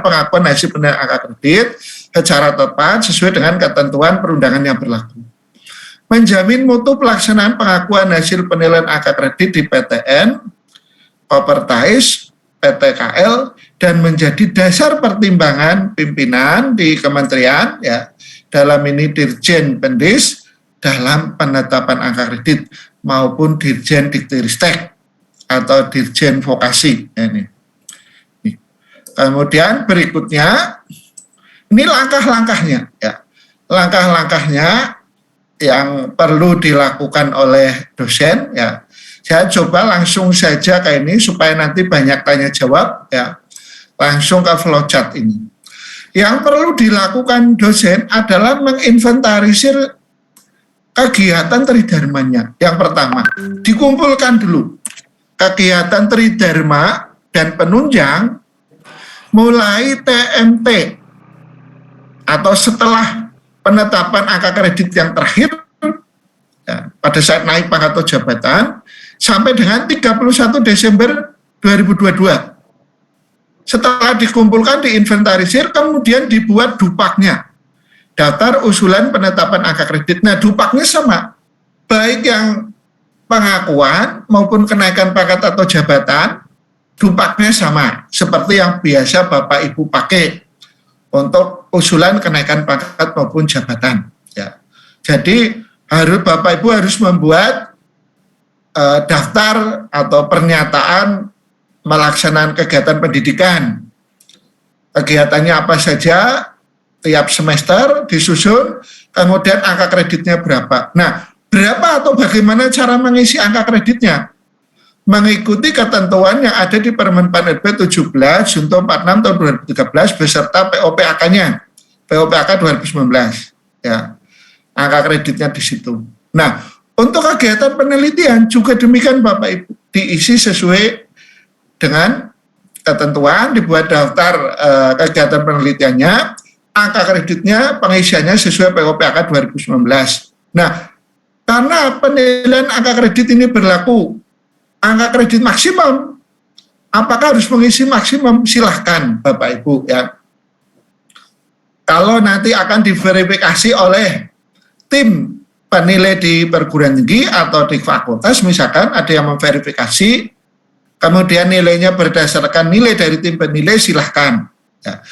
pengakuan hasil penilaian angka kredit secara tepat sesuai dengan ketentuan perundangan yang berlaku. Menjamin mutu pelaksanaan pengakuan hasil penilaian angka kredit di PTN, Kopertais, PTKL, dan menjadi dasar pertimbangan pimpinan di kementerian, ya, dalam ini Dirjen Pendis, dalam penetapan angka kredit, maupun Dirjen Diktiristek atau Dirjen Vokasi. Ini. Kemudian berikutnya, ini langkah-langkahnya, ya. Langkah-langkahnya yang perlu dilakukan oleh dosen, ya. Saya coba langsung saja ke ini supaya nanti banyak tanya jawab, ya. Langsung ke flowchart ini. Yang perlu dilakukan dosen adalah menginventarisir kegiatan tridharmanya. Yang pertama, dikumpulkan dulu kegiatan tridharma dan penunjang mulai TMT atau setelah penetapan angka kredit yang terakhir, ya, pada saat naik pangkat atau jabatan, sampai dengan 31 Desember 2022. Setelah dikumpulkan, diinventarisir, kemudian dibuat dupaknya, daftar usulan penetapan angka kredit. Nah, dupaknya sama, baik yang pengakuan maupun kenaikan pangkat atau jabatan, dupaknya sama, seperti yang biasa Bapak Ibu pakai untuk usulan kenaikan pangkat maupun jabatan. Ya. Jadi Bapak Ibu harus membuat daftar atau pernyataan melaksanakan kegiatan pendidikan. Kegiatannya apa saja, tiap semester disusun, kemudian angka kreditnya berapa. Nah, berapa atau bagaimana cara mengisi angka kreditnya? Mengikuti ketentuan yang ada di Permen PAN RB 17 Junto 46 tahun 2013 beserta POPAK-nya, POPAK 2019. Ya, angka kreditnya di situ. Nah, untuk kegiatan penelitian juga demikian Bapak Ibu, diisi sesuai dengan ketentuan, dibuat daftar kegiatan penelitiannya, angka kreditnya, pengisiannya sesuai POPAK 2019. Nah, karena penilaian angka kredit ini berlaku angka kredit maksimum, apakah harus mengisi maksimum? Silahkan Bapak Ibu, ya. Kalau nanti akan diverifikasi oleh tim penilai di perguruan tinggi atau di fakultas, misalkan ada yang memverifikasi, kemudian nilainya berdasarkan nilai dari tim penilai, silahkan. Ya.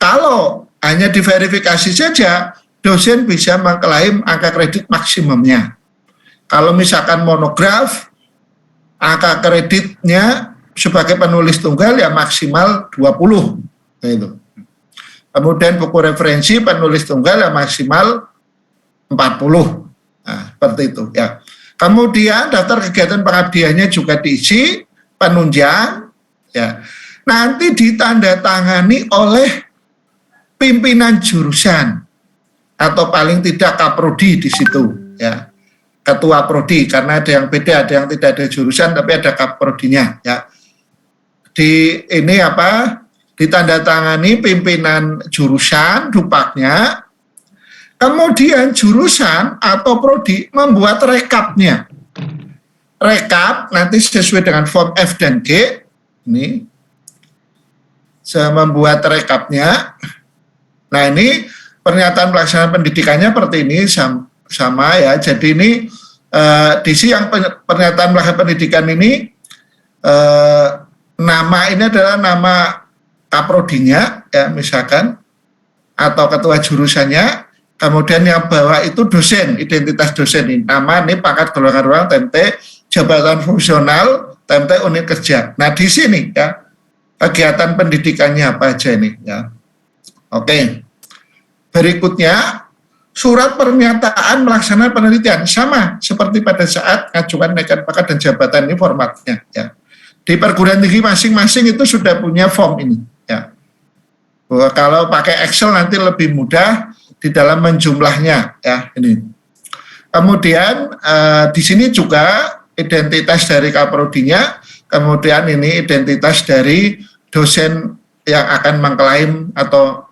Kalau hanya diverifikasi saja, dosen bisa mengklaim angka kredit maksimumnya. Kalau misalkan monograf, angka kreditnya sebagai penulis tunggal ya maksimal 20. Gitu. Kemudian buku referensi penulis tunggal ya maksimal 40. Nah, seperti itu ya. Kemudian daftar kegiatan pengabdiannya juga diisi, penunjang ya. Nanti ditandatangani oleh pimpinan jurusan atau paling tidak kaprodi di situ ya. Ketua prodi, karena ada yang beda, ada yang tidak ada jurusan tapi ada kaprodinya ya. Di ini apa? Ditandatangani pimpinan jurusan dupaknya. Kemudian jurusan atau prodi membuat rekapnya. Rekap nanti sesuai dengan form F dan G. Ini saya membuat rekapnya. Nah, ini pernyataan pelaksanaan pendidikannya seperti ini sama ya. Jadi ini diisi yang pernyataan pelaksanaan pendidikan ini nama ini adalah nama kaprodinya ya misalkan atau ketua jurusannya. Kemudian yang bawah itu dosen, identitas dosen ini. Nama ini pangkat golongan ruang TMT, jabatan fungsional TMT unit kerja. Nah, di sini ya kegiatan pendidikannya apa aja ini ya. Oke. Berikutnya surat pernyataan melaksanakan penelitian sama seperti pada saat ngajukan kenaikan pangkat dan jabatan, ini formatnya ya. Di perguruan tinggi masing-masing itu sudah punya form ini ya. Bahwa kalau pakai Excel nanti lebih mudah di dalam menjumlahnya ya ini. Kemudian di sini juga identitas dari kaprodinya, kemudian ini identitas dari dosen yang akan mengklaim atau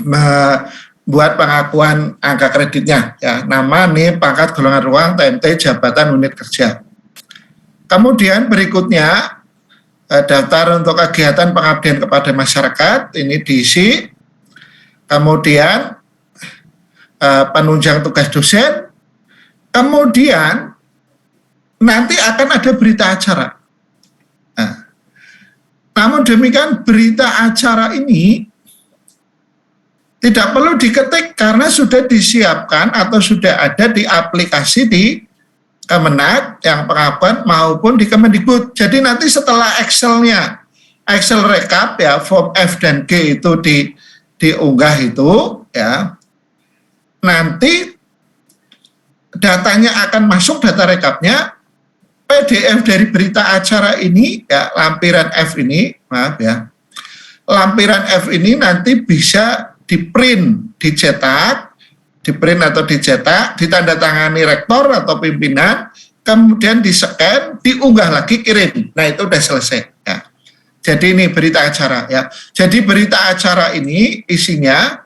membuat pengakuan angka kreditnya ya. Nama nih pangkat golongan ruang TMT jabatan unit kerja. Kemudian berikutnya daftar untuk kegiatan pengabdian kepada masyarakat, ini diisi, kemudian penunjang tugas dosen, kemudian nanti akan ada berita acara. Nah, namun demikian berita acara ini tidak perlu diketik karena sudah disiapkan atau sudah ada di aplikasi di Kemenak yang pengakuan maupun di Kemendikbud. Jadi nanti setelah Excel rekap ya, form F dan G itu diunggah itu ya, nanti datanya akan masuk, data rekapnya, PDF dari berita acara ini ya, lampiran F ini, maaf ya, lampiran F ini nanti bisa diprint, dicetak, atau dicetak, ditandatangani rektor atau pimpinan, kemudian di-scan, diunggah lagi, kirim. Nah, itu udah selesai ya. Jadi ini berita acara ya. Jadi berita acara ini isinya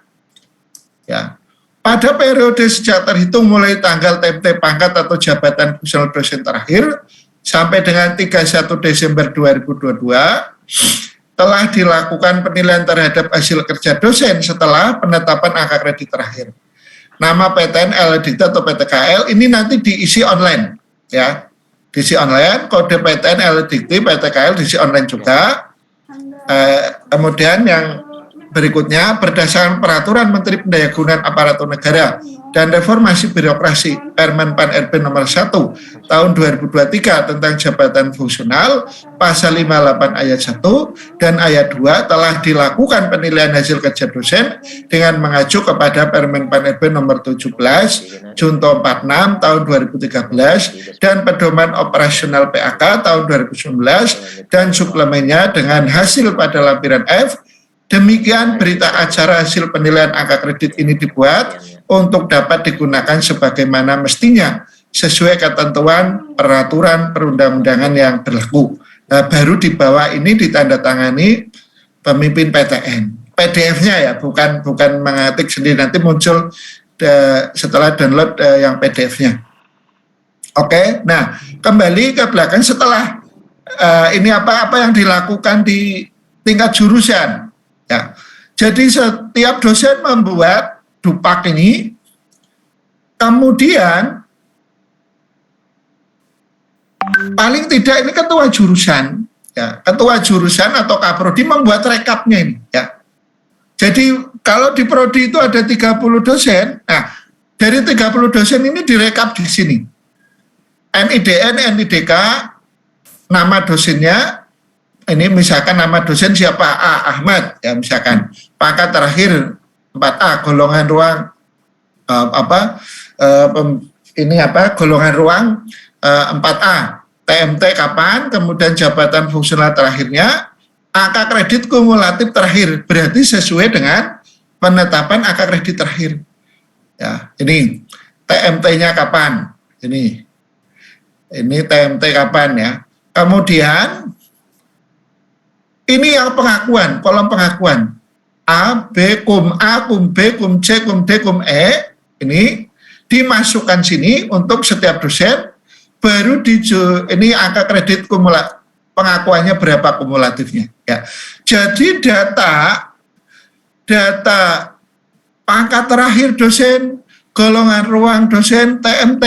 ya, pada periode sejak terhitung mulai tanggal TMT pangkat atau jabatan fungsional dosen terakhir sampai dengan 31 Desember 2022 telah dilakukan penilaian terhadap hasil kerja dosen setelah penetapan angka kredit terakhir. Nama PTN, LDT atau PTKL ini nanti diisi online ya, diisi online, kode PTN, LDT, PTKL diisi online juga. Kemudian yang berikutnya, berdasarkan peraturan Menteri Pendayagunaan Aparatur Negara dan Reformasi Birokrasi Permen Pan RB nomor 1 tahun 2023 tentang jabatan fungsional pasal 58 ayat 1 dan ayat 2 telah dilakukan penilaian hasil kerja dosen dengan mengacu kepada Permen Pan RB nomor 17 Junto 46 tahun 2013 dan pedoman operasional PAK tahun 2019 dan suplemennya dengan hasil pada lampiran F. Demikian berita acara hasil penilaian angka kredit ini dibuat untuk dapat digunakan sebagaimana mestinya sesuai ketentuan peraturan perundang-undangan yang berlaku. Nah, baru di bawah ini ditandatangani pemimpin PTN. PDF-nya ya, bukan mengetik sendiri, nanti muncul setelah download yang PDF-nya. Oke, nah kembali ke belakang setelah ini apa yang dilakukan di tingkat jurusan. Ya, jadi setiap dosen membuat dupak ini, kemudian paling tidak ini ketua jurusan, ya, ketua jurusan atau kaprodi membuat rekapnya ini. Ya. Jadi kalau di prodi itu ada 30 dosen, nah dari 30 dosen ini direkap di sini. NIDN, NIDK, nama dosennya. Ini misalkan nama dosen siapa? A. Ahmad ya misalkan. Pangkat terakhir 4A golongan ruang golongan ruang 4A. TMT kapan? Kemudian jabatan fungsional terakhirnya, angka kredit kumulatif terakhir. Berarti sesuai dengan penetapan angka kredit terakhir. Ya, ini TMT-nya kapan? Ini TMT kapan ya? Kemudian ini yang pengakuan, kolom pengakuan. A, B, kum A, kum B, kum C, kum D, kum E. Ini dimasukkan sini untuk setiap dosen. Baru ini angka kredit kumulatif, pengakuannya berapa kumulatifnya. Ya. Jadi data pangkat terakhir dosen, golongan ruang dosen, TMT,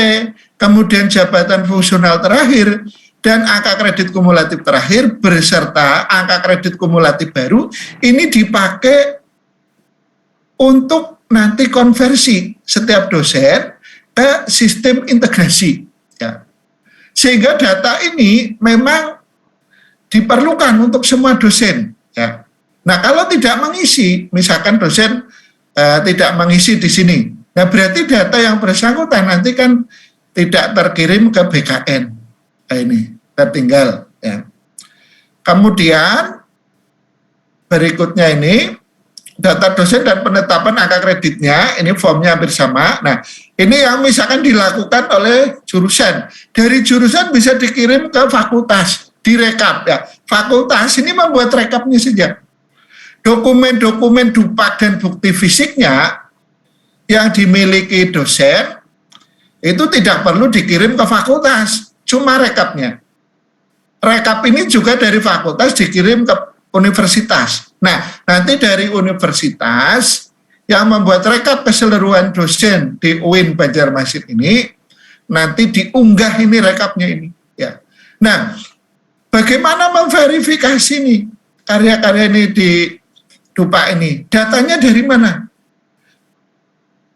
kemudian jabatan fungsional terakhir, dan angka kredit kumulatif terakhir beserta angka kredit kumulatif baru ini dipakai untuk nanti konversi setiap dosen ke sistem integrasi ya. Sehingga data ini memang diperlukan untuk semua dosen ya. Nah, kalau tidak mengisi, misalkan dosen tidak mengisi di sini, nah berarti data yang bersangkutan nanti kan tidak terkirim ke BKN. Nah, ini tertinggal ya. Kemudian berikutnya ini data dosen dan penetapan angka kreditnya, ini formnya hampir sama. Nah, ini yang misalkan dilakukan oleh jurusan. Dari jurusan bisa dikirim ke fakultas, direkap ya. Fakultas ini membuat rekapnya saja. Dokumen-dokumen dupak dan bukti fisiknya yang dimiliki dosen itu tidak perlu dikirim ke fakultas, cuma rekapnya. rekap ini juga dari fakultas dikirim ke universitas. Nah, nanti dari universitas yang membuat rekap keseluruhan dosen di UIN Banjarmasin ini nanti diunggah ini rekapnya ini. Ya. Nah, bagaimana memverifikasi nih karya-karya ini di Dupa ini? Datanya dari mana?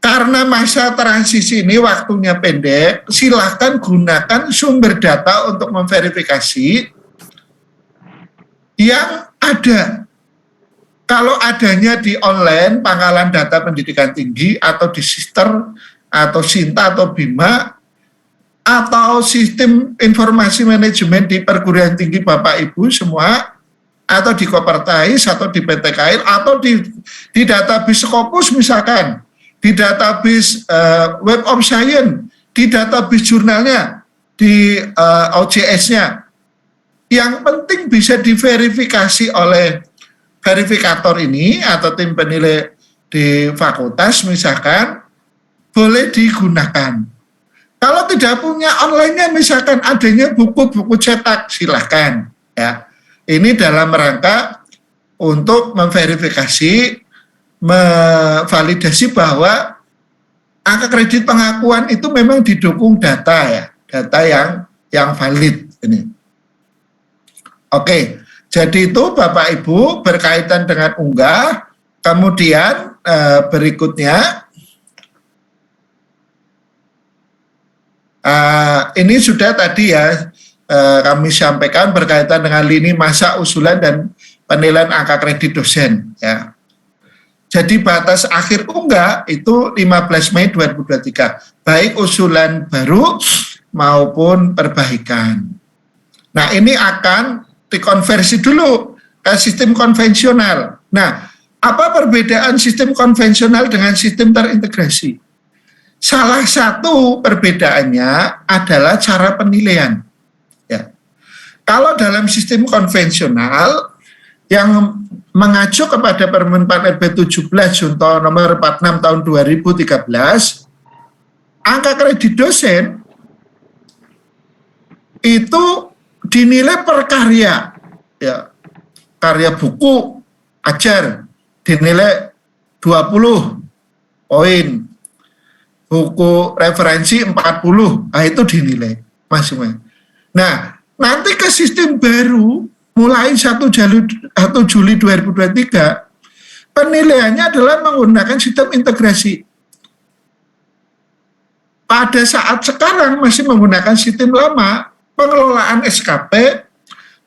Karena masa transisi ini waktunya pendek, silahkan gunakan sumber data untuk memverifikasi yang ada. Kalau adanya di online, Pangkalan Data Pendidikan Tinggi, atau di Sister, atau Sinta, atau Bima, atau sistem informasi manajemen di perguruan tinggi Bapak Ibu semua, atau di Kopertais, atau di PTKL, atau di database Scopus misalkan, di database Web of Science, di database jurnalnya, di OJS-nya. Yang penting bisa diverifikasi oleh verifikator ini atau tim penilai di fakultas misalkan, boleh digunakan. Kalau tidak punya online-nya misalkan adanya buku-buku cetak, silahkan. Ya. Ini dalam rangka untuk memverifikasi, memvalidasi bahwa angka kredit pengakuan itu memang didukung data ya, data yang valid ini. Oke, jadi itu Bapak Ibu berkaitan dengan unggah. Kemudian berikutnya ini sudah tadi ya kami sampaikan berkaitan dengan lini masa usulan dan penilaian angka kredit dosen ya. Jadi batas akhir unggah itu 15 Mei 2023, baik usulan baru maupun perbaikan. Nah, ini akan dikonversi dulu ke sistem konvensional. Nah, apa perbedaan sistem konvensional dengan sistem terintegrasi? Salah satu perbedaannya adalah cara penilaian. Ya. Kalau dalam sistem konvensional yang mengacu kepada Permen Pan RB 17 Junto nomor 46 tahun 2013, angka kredit dosen itu dinilai per karya, ya, karya buku ajar dinilai 20 poin, buku referensi 40, nah itu dinilai masing-masing. Nah, nanti ke sistem baru mulai 1 Juli 2023, penilaiannya adalah menggunakan sistem integrasi. Pada saat sekarang masih menggunakan sistem lama, pengelolaan SKP,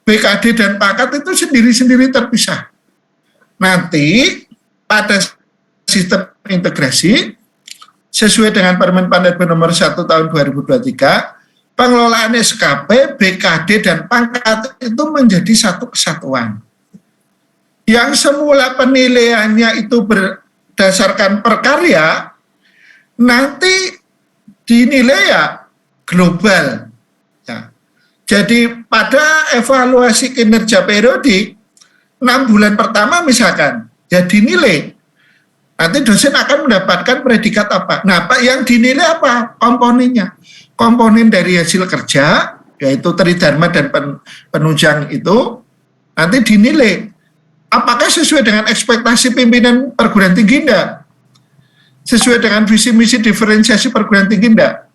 BKD dan pangkat itu sendiri-sendiri terpisah. Nanti pada sistem integrasi, sesuai dengan Permen Pan RB nomor 1 tahun 2023, pengelolaan SKP, BKD, dan pangkat itu menjadi satu kesatuan. Yang semula penilaiannya itu berdasarkan per karya, nanti dinilai ya global. Ya. Jadi pada evaluasi kinerja periodik, 6 bulan pertama misalkan, ya dinilai. Nanti dosen akan mendapatkan predikat apa? Nah, yang dinilai apa? Komponennya. Komponen dari hasil kerja, yaitu tridharma dan penunjang itu, nanti dinilai. Apakah sesuai dengan ekspektasi pimpinan perguruan tinggi enggak? Sesuai dengan visi misi diferensiasi perguruan tinggi enggak?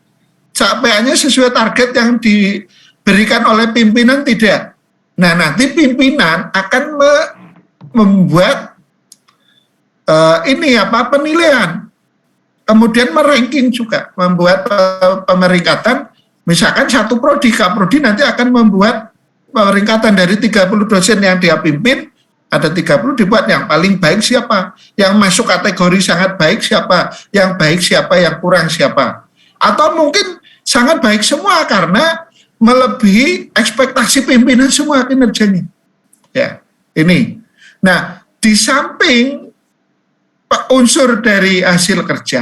Capaiannya sesuai target yang diberikan oleh pimpinan tidak? Nah, nanti pimpinan akan membuat penilaian. Kemudian meranking juga, membuat pemeringkatan, misalkan satu prodi, Kaprodi nanti akan membuat pemeringkatan dari 30 dosen yang dia pimpin, ada 30 dibuat yang paling baik siapa, yang masuk kategori sangat baik siapa, yang baik siapa, yang kurang siapa. Atau mungkin sangat baik semua karena melebihi ekspektasi pimpinan semua kinerjanya. Ya, ini. Nah, di samping unsur dari hasil kerja,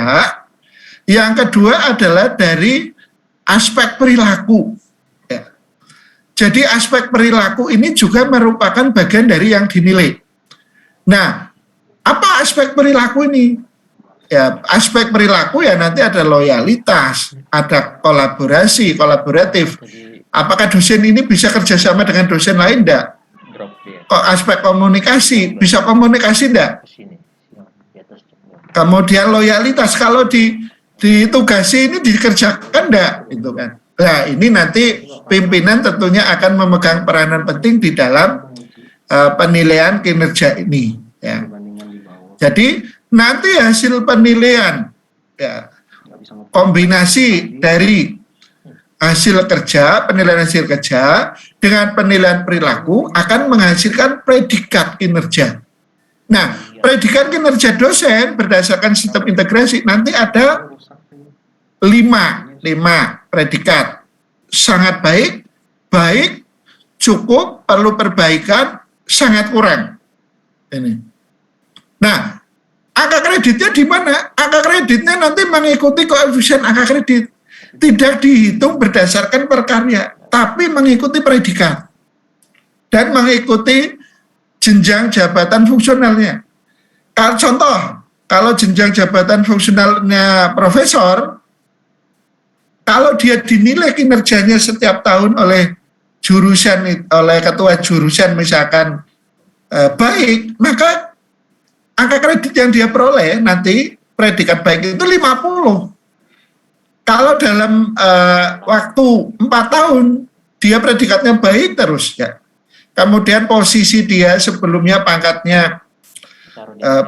yang kedua adalah dari aspek perilaku. Ya. Jadi aspek perilaku ini juga merupakan bagian dari yang dinilai. Nah, apa aspek perilaku ini? Ya, aspek perilaku ya nanti ada loyalitas, ada kolaborasi, kolaboratif, Apakah dosen ini bisa kerjasama dengan dosen lain? Enggak. Kok aspek komunikasi, bisa komunikasi enggak? Kemudian loyalitas, kalau ditugasi ini dikerjakan enggak? Itu kan. Nah, ini nanti pimpinan tentunya akan memegang peranan penting di dalam penilaian kinerja ini. Ya. Jadi nanti hasil penilaian, ya, kombinasi dari hasil kerja, penilaian hasil kerja dengan penilaian perilaku akan menghasilkan predikat kinerja. Nah, predikat kinerja dosen berdasarkan sistem integrasi nanti ada 5 predikat. Sangat baik, baik, cukup, perlu perbaikan, sangat kurang. Ini. Nah, angka kreditnya di mana? Angka kreditnya nanti mengikuti koefisien angka kredit. Tidak dihitung berdasarkan per karya, tapi mengikuti predikat. Dan mengikuti jenjang jabatan fungsionalnya. Contoh, kalau jenjang jabatan fungsionalnya profesor, kalau dia dinilai kinerjanya setiap tahun oleh jurusan, oleh ketua jurusan misalkan baik, maka angka kredit yang dia peroleh nanti predikat baik itu 50. Kalau dalam waktu 4 tahun dia predikatnya baik terus ya. Kemudian posisi dia sebelumnya pangkatnya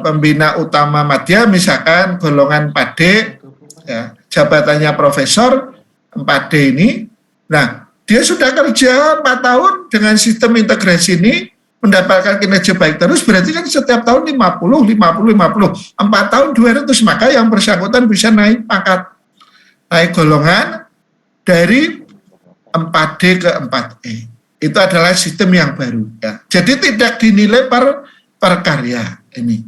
pembina utama madya misalkan golongan 4D ya, jabatannya profesor 4D ini. Nah, dia sudah kerja 4 tahun dengan sistem integrasi ini mendapatkan kinerja baik terus, berarti kan setiap tahun 50, 4 tahun 200, maka yang bersangkutan bisa naik pangkat, naik golongan dari 4D ke 4E. Itu adalah sistem yang baru. Ya. Jadi tidak dinilai per karya ini.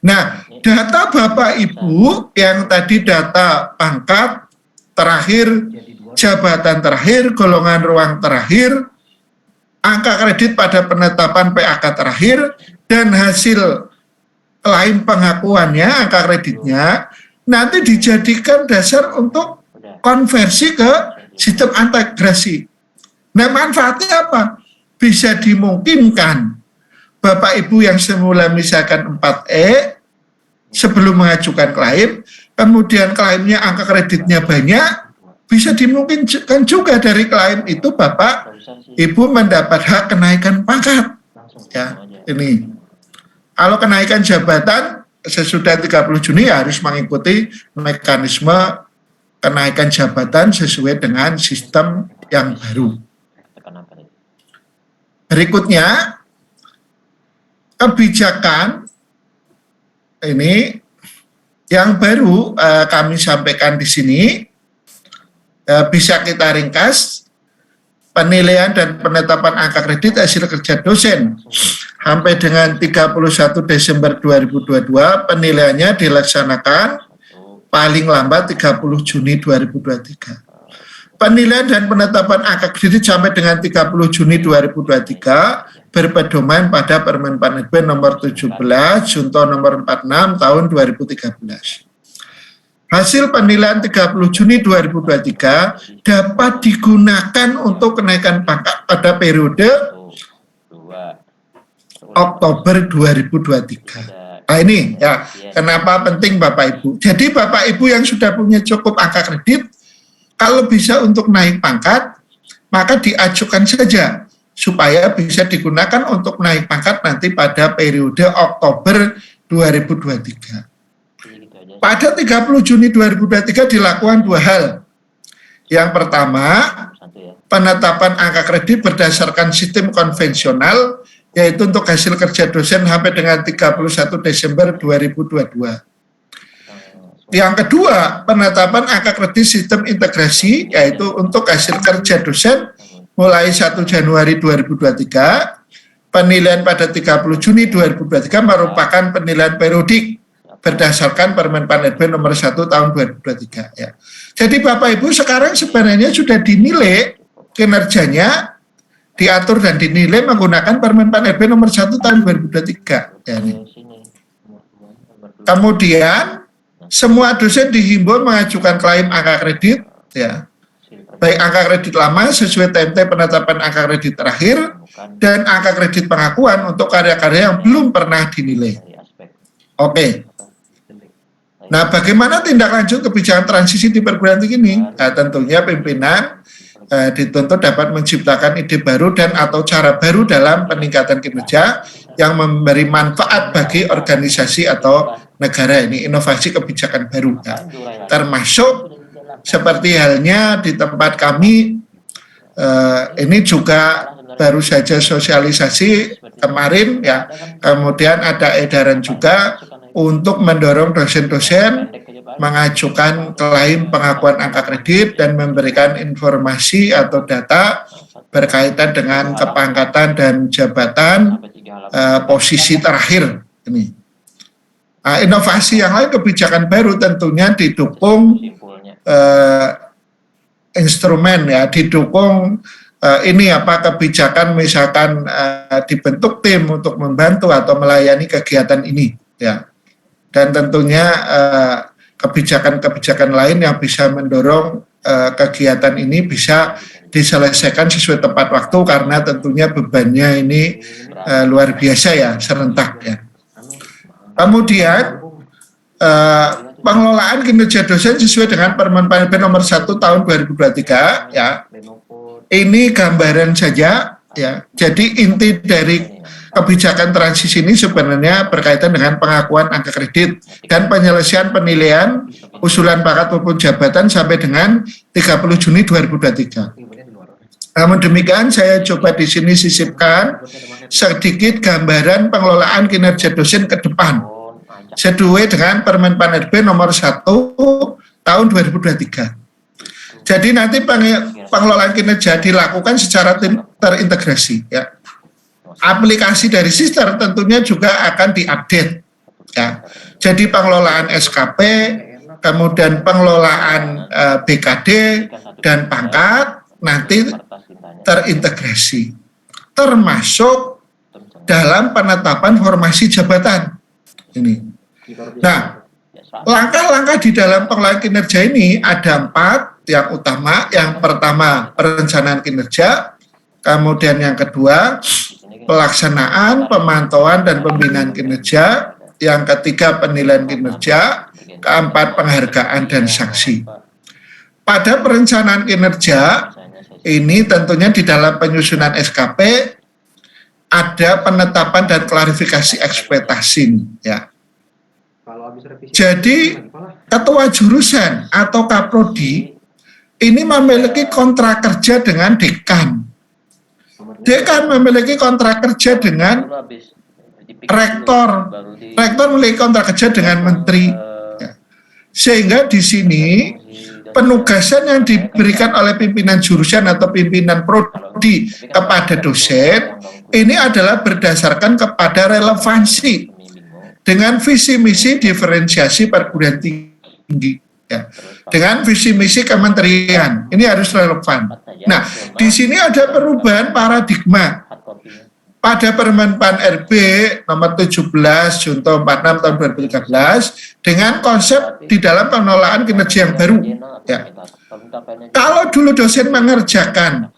Nah, data Bapak Ibu yang tadi data pangkat terakhir, jabatan terakhir, golongan ruang terakhir, angka kredit pada penetapan PAK terakhir, dan hasil klaim pengakuannya, angka kreditnya, nanti dijadikan dasar untuk konversi ke sistem integrasi. Nah, manfaatnya apa? Bisa dimungkinkan Bapak Ibu yang semula misalkan 4E, sebelum mengajukan klaim, kemudian klaimnya angka kreditnya banyak, bisa dimungkinkan juga dari klaim itu Bapak Ibu mendapat hak kenaikan pangkat. Ya, ini. Kalau kenaikan jabatan sesudah 30 Juni harus mengikuti mekanisme kenaikan jabatan sesuai dengan sistem yang baru. Berikutnya, kebijakan ini yang baru kami sampaikan di sini. Bisa kita ringkas, penilaian dan penetapan angka kredit hasil kerja dosen sampai dengan 31 Desember 2022, penilaiannya dilaksanakan paling lambat 30 Juni 2023. Penilaian dan penetapan angka kredit sampai dengan 30 Juni 2023 berpedoman pada Permen Panerba nomor 17, Junto nomor 46 tahun 2013. Hasil penilaian 30 Juni 2023 dapat digunakan untuk kenaikan pangkat pada periode Oktober 2023. Nah ini ya, kenapa penting Bapak Ibu. Jadi Bapak Ibu yang sudah punya cukup angka kredit, kalau bisa untuk naik pangkat, maka diajukan saja supaya bisa digunakan untuk naik pangkat nanti pada periode Oktober 2023. Pada 30 Juni 2023 dilakukan 2 hal. Yang pertama, penetapan angka kredit berdasarkan sistem konvensional, yaitu untuk hasil kerja dosen sampai dengan 31 Desember 2022. Yang kedua, penetapan angka kredit sistem integrasi, yaitu untuk hasil kerja dosen mulai 1 Januari 2023, penilaian pada 30 Juni 2023 merupakan penilaian periodik berdasarkan Permen Panerba nomor 1 tahun 2023 ya. Jadi Bapak Ibu sekarang sebenarnya sudah dinilai kinerjanya, diatur dan dinilai menggunakan Permen Panerba nomor 1 tahun 2023 ya. Kemudian semua dosen dihimbau mengajukan klaim angka kredit ya. baik angka kredit lama sesuai TMT penetapan angka kredit terakhir dan angka kredit pengakuan untuk karya-karya yang belum pernah dinilai. Oke. Nah, bagaimana tindak lanjut kebijakan transisi di perguruan tinggi ini? Nah, tentunya pimpinan dituntut dapat menciptakan ide baru dan atau cara baru dalam peningkatan kinerja yang memberi manfaat bagi organisasi atau negara. Ini inovasi kebijakan baru, ya. Termasuk seperti halnya di tempat kami ini juga baru saja sosialisasi kemarin, ya. Kemudian ada edaran juga untuk mendorong dosen-dosen mengajukan klaim pengakuan angka kredit dan memberikan informasi atau data berkaitan dengan kepangkatan dan jabatan posisi terakhir ini. Nah, inovasi yang lain, kebijakan baru tentunya didukung instrumen, ya, didukung ini apa kebijakan misalkan dibentuk tim untuk membantu atau melayani kegiatan ini, ya. Dan tentunya kebijakan-kebijakan lain yang bisa mendorong kegiatan ini bisa diselesaikan sesuai tepat waktu karena tentunya bebannya ini luar biasa, ya, serentak, ya. Kemudian pengelolaan kinerja dosen sesuai dengan Permen PNB nomor 1 tahun 2023, ya. Ini gambaran saja, ya. Jadi inti dari kebijakan transisi ini sebenarnya berkaitan dengan pengakuan angka kredit dan penyelesaian penilaian usulan pangkat maupun jabatan sampai dengan 30 Juni 2023. Namun demikian, saya coba di sini sisipkan sedikit gambaran pengelolaan kinerja dosen ke depan sesuai dengan Permen PAN-RB nomor 1 tahun 2023. Jadi nanti pengelolaan kinerja dilakukan secara terintegrasi, ya. Aplikasi dari Sister tentunya juga akan diupdate, ya. Jadi pengelolaan SKP, kemudian pengelolaan BKD dan pangkat nanti terintegrasi, termasuk dalam penetapan formasi jabatan ini. Nah, langkah-langkah di dalam pengelolaan kinerja ini ada 4 yang utama. Yang pertama, perencanaan kinerja, kemudian yang kedua, pelaksanaan, pemantauan, dan pembinaan kinerja. Yang ketiga, penilaian kinerja. Keempat, penghargaan dan sanksi. Pada perencanaan kinerja, ini tentunya di dalam penyusunan SKP, ada penetapan dan klarifikasi ekspektasi, ya. Jadi, ketua jurusan atau kaprodi ini memiliki kontrak kerja dengan dekan. Dekan memiliki kontrak kerja dengan rektor. Rektor memiliki kontrak kerja dengan menteri. Ya. Sehingga di sini penugasan yang diberikan oleh pimpinan jurusan atau pimpinan prodi kepada dosen ini adalah berdasarkan kepada relevansi dengan visi misi diferensiasi perguruan tinggi. Ya. Dengan visi misi kementerian ini harus relevan. Nah, di sini ada perubahan paradigma pada Permen PAN-RB nomor 17 Junto 46 tahun 2013 dengan konsep di dalam pengelolaan kinerja yang baru. Ya. Kalau dulu dosen mengerjakan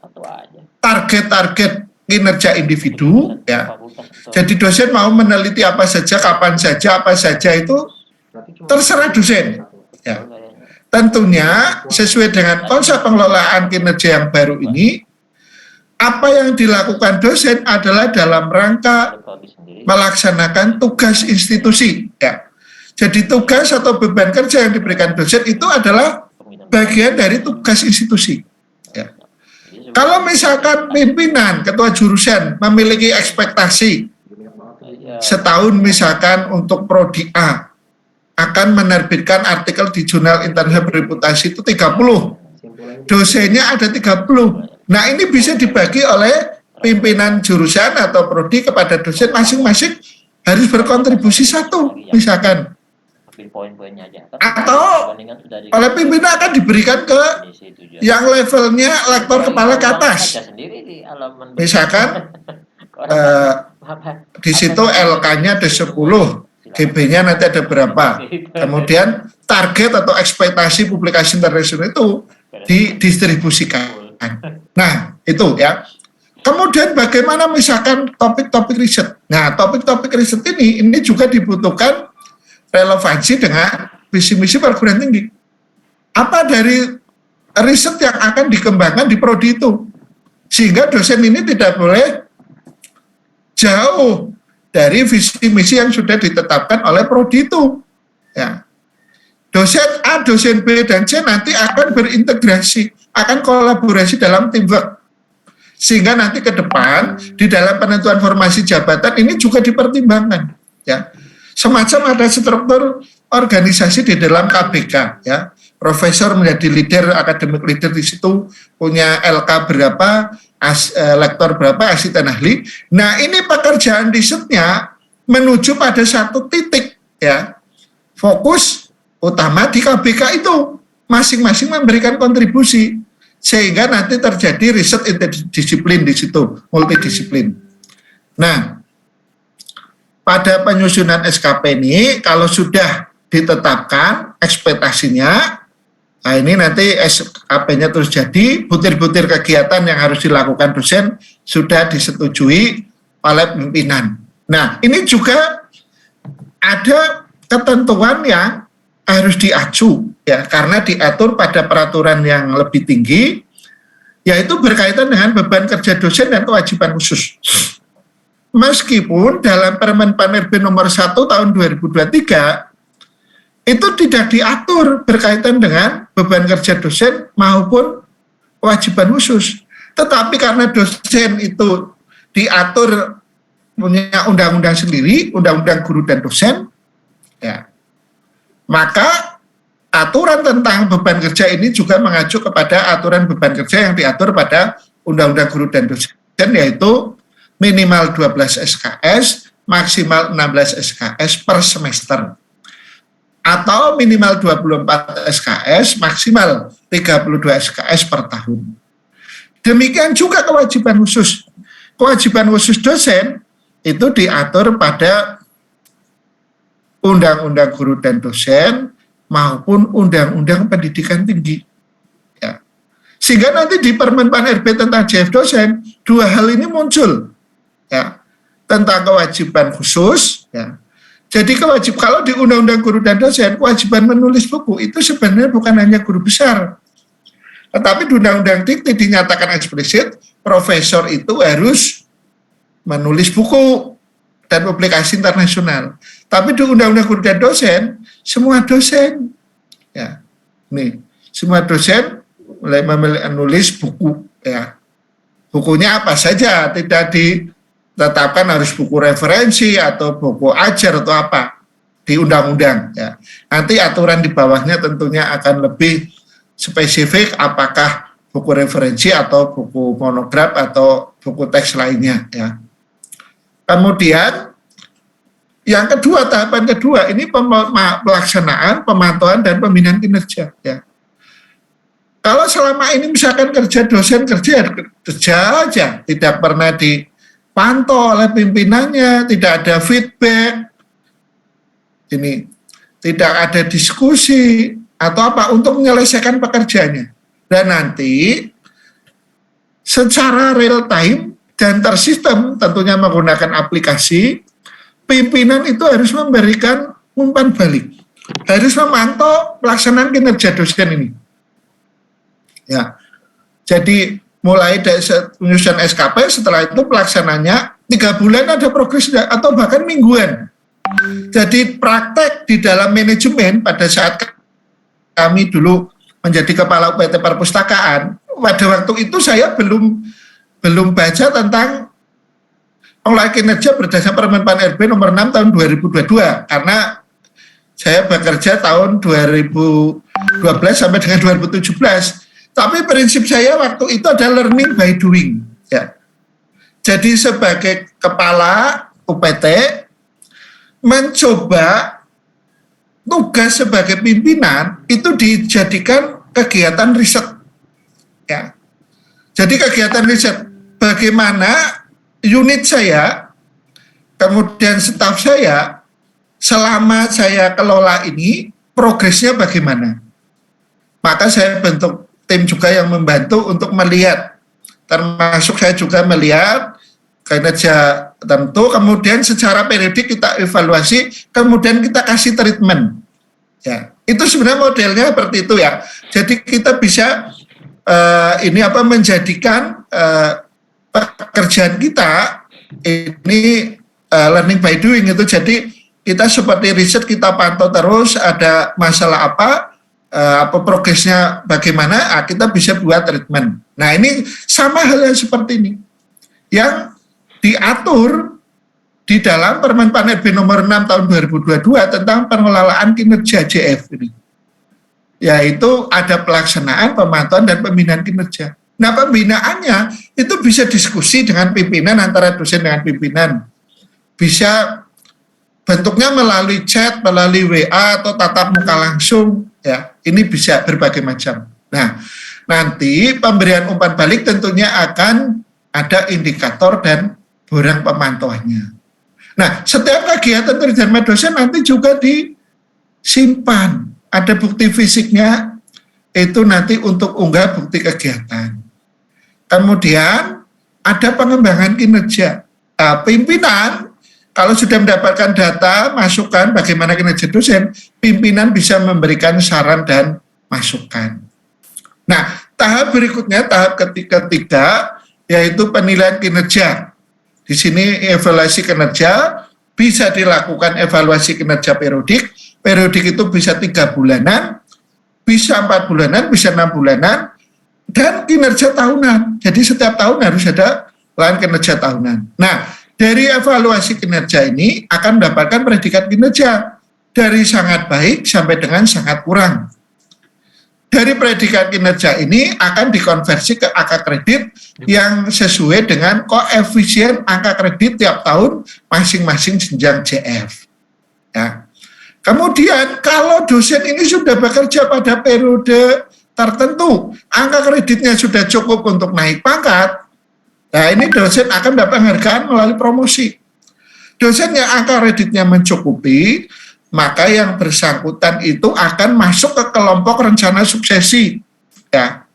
target-target kinerja individu, ya. Jadi dosen mau meneliti apa saja, kapan saja, apa saja itu terserah dosen. Ya. Tentunya sesuai dengan konsep pengelolaan kinerja yang baru ini, apa yang dilakukan dosen adalah dalam rangka melaksanakan tugas institusi. Ya. Jadi tugas atau beban kerja yang diberikan dosen itu adalah bagian dari tugas institusi. Ya. Kalau misalkan pimpinan, ketua jurusan memiliki ekspektasi setahun misalkan untuk prodi A, akan menerbitkan artikel di jurnal internasional bereputasi itu 30. Dosennya ada 30. Nah, ini bisa dibagi oleh pimpinan jurusan atau prodi kepada dosen masing-masing harus berkontribusi 1 misalkan. Atau oleh pimpinan akan diberikan ke yang levelnya lektor kepala ke atas. Misalkan di situ LK-nya ada 10. GB-nya nanti ada berapa. Kemudian target atau ekspektasi publikasi internasional itu didistribusikan. Nah, itu ya. Kemudian bagaimana misalkan topik-topik riset. Nah, topik-topik riset ini juga dibutuhkan relevansi dengan visi misi perguruan tinggi. Apa dari riset yang akan dikembangkan di prodi itu? Sehingga dosen ini tidak boleh jauh dari visi misi yang sudah ditetapkan oleh prodi itu. Ya. Dosen A, dosen B, dan C nanti akan berintegrasi, akan kolaborasi dalam teamwork. Sehingga nanti ke depan, di dalam penentuan formasi jabatan ini juga dipertimbangkan. Ya. Semacam ada struktur organisasi di dalam KBK. Ya. Profesor menjadi leader, akademik leader di situ, punya LK berapa, lektor berapa, asisten ahli. Nah, ini pekerjaan risetnya menuju pada satu titik. Ya. Fokus utama di KBK itu masing-masing memberikan kontribusi sehingga nanti terjadi riset interdisiplin di situ, multidisiplin. Nah, pada penyusunan SKP ini kalau sudah ditetapkan ekspektasinya, nah ini nanti SKP-nya terus jadi, butir-butir kegiatan yang harus dilakukan dosen sudah disetujui oleh pimpinan. Nah, ini juga ada ketentuan yang harus diacu ya, karena diatur pada peraturan yang lebih tinggi, yaitu berkaitan dengan beban kerja dosen dan kewajiban khusus. Meskipun dalam Permen PAN-RB nomor 1 tahun 2023 itu tidak diatur berkaitan dengan beban kerja dosen maupun kewajiban khusus. Tetapi karena dosen itu diatur punya undang-undang sendiri, undang-undang guru dan dosen, ya, maka aturan tentang beban kerja ini juga mengacu kepada aturan beban kerja yang diatur pada Undang-Undang Guru dan Dosen, yaitu minimal 12 SKS, maksimal 16 SKS per semester. Atau minimal 24 SKS, maksimal 32 SKS per tahun. Demikian juga kewajiban khusus. Kewajiban khusus dosen itu diatur pada Undang-Undang Guru dan Dosen maupun Undang-Undang Pendidikan Tinggi. Ya. Sehingga nanti di Permen PAN-RB tentang JF dosen, dua hal ini muncul. Ya. Tentang kewajiban khusus. Ya. Jadi kalau di Undang-Undang Guru dan Dosen, kewajiban menulis buku itu sebenarnya bukan hanya guru besar. Tetapi di Undang-Undang Dikti dinyatakan eksplisit, profesor itu harus menulis buku dan publikasi internasional. Tapi di Undang-Undang Guru dan Dosen, semua dosen, ya, nih, semua dosen mulai menulis buku, ya. Bukunya apa saja, tidak ditetapkan harus buku referensi atau buku ajar atau apa di undang-undang. Ya. Nanti aturan di bawahnya tentunya akan lebih spesifik apakah buku referensi atau buku monograf atau buku teks lainnya. Ya. Kemudian yang kedua, tahapan kedua, ini pelaksanaan, pemantauan, dan pembinaan kinerja. Ya. Kalau selama ini misalkan kerja dosen, kerja aja, tidak pernah dipantau oleh pimpinannya, tidak ada feedback, ini tidak ada diskusi, atau apa, untuk menyelesaikan pekerjaannya. Dan nanti, secara real time dan tersistem, tentunya menggunakan aplikasi, pimpinan itu harus memberikan umpan balik, harus memantau pelaksanaan kinerja dosen ini. Ya, jadi mulai dari penyusunan SKP, setelah itu pelaksananya 3 bulan ada progres atau bahkan mingguan. Jadi praktek di dalam manajemen pada saat kami dulu menjadi kepala UPT Perpustakaan, pada waktu itu saya belum baca tentang pengelolaan kinerja berdasarkan Permen PAN-RB nomor 6 tahun 2022, karena saya bekerja tahun 2012 sampai dengan 2017. Tapi prinsip saya waktu itu adalah learning by doing. Ya. Jadi sebagai kepala UPT mencoba tugas sebagai pimpinan itu dijadikan kegiatan riset. Ya. Jadi kegiatan riset bagaimana unit saya, kemudian staf saya, selama saya kelola ini, progresnya bagaimana. Maka saya bentuk tim juga yang membantu untuk melihat, termasuk saya juga melihat kinerja tentu, kemudian secara periodik kita evaluasi, kemudian kita kasih treatment. Ya, itu sebenarnya modelnya seperti itu ya. Jadi kita bisa menjadikan pekerjaan kita ini learning by doing itu. Jadi kita seperti riset, kita pantau terus ada masalah apa progresnya bagaimana, kita bisa buat treatment. Nah ini sama halnya seperti ini yang diatur di dalam Permen Pan RB nomor 6 tahun 2022 tentang pengelolaan kinerja JF ini. Yaitu ada pelaksanaan, pemantauan, dan pembinaan kinerja. Nah pembinaannya itu bisa diskusi dengan pimpinan, antara dosen dengan pimpinan. Bisa bentuknya melalui chat, melalui WA, atau tatap muka langsung. Ya, ini bisa berbagai macam. Nah, nanti pemberian umpan balik tentunya akan ada indikator dan borang pemantauannya. Nah, setiap kegiatan terjemaah dosen nanti juga disimpan. Ada bukti fisiknya, itu nanti untuk unggah bukti kegiatan. Kemudian ada pengembangan kinerja. Pimpinan, kalau sudah mendapatkan data, masukan bagaimana kinerja dosen, pimpinan bisa memberikan saran dan masukan. Nah, tahap berikutnya, tahap ketiga, yaitu penilaian kinerja. Di sini evaluasi kinerja, bisa dilakukan evaluasi kinerja periodik. Periodik itu bisa 3 bulanan, bisa 4 bulanan, bisa 6 bulanan, dan kinerja tahunan. Jadi setiap tahun harus ada lain kinerja tahunan. Nah, dari evaluasi kinerja ini akan mendapatkan predikat kinerja dari sangat baik sampai dengan sangat kurang. Dari predikat kinerja ini akan dikonversi ke angka kredit yang sesuai dengan koefisien angka kredit tiap tahun masing-masing jenjang JF. Ya. Kemudian kalau dosen ini sudah bekerja pada periode tertentu, angka kreditnya sudah cukup untuk naik pangkat, nah ini dosen akan dapat penghargaan melalui promosi. Dosen yang angka kreditnya mencukupi, maka yang bersangkutan itu akan masuk ke kelompok rencana suksesi. Ya.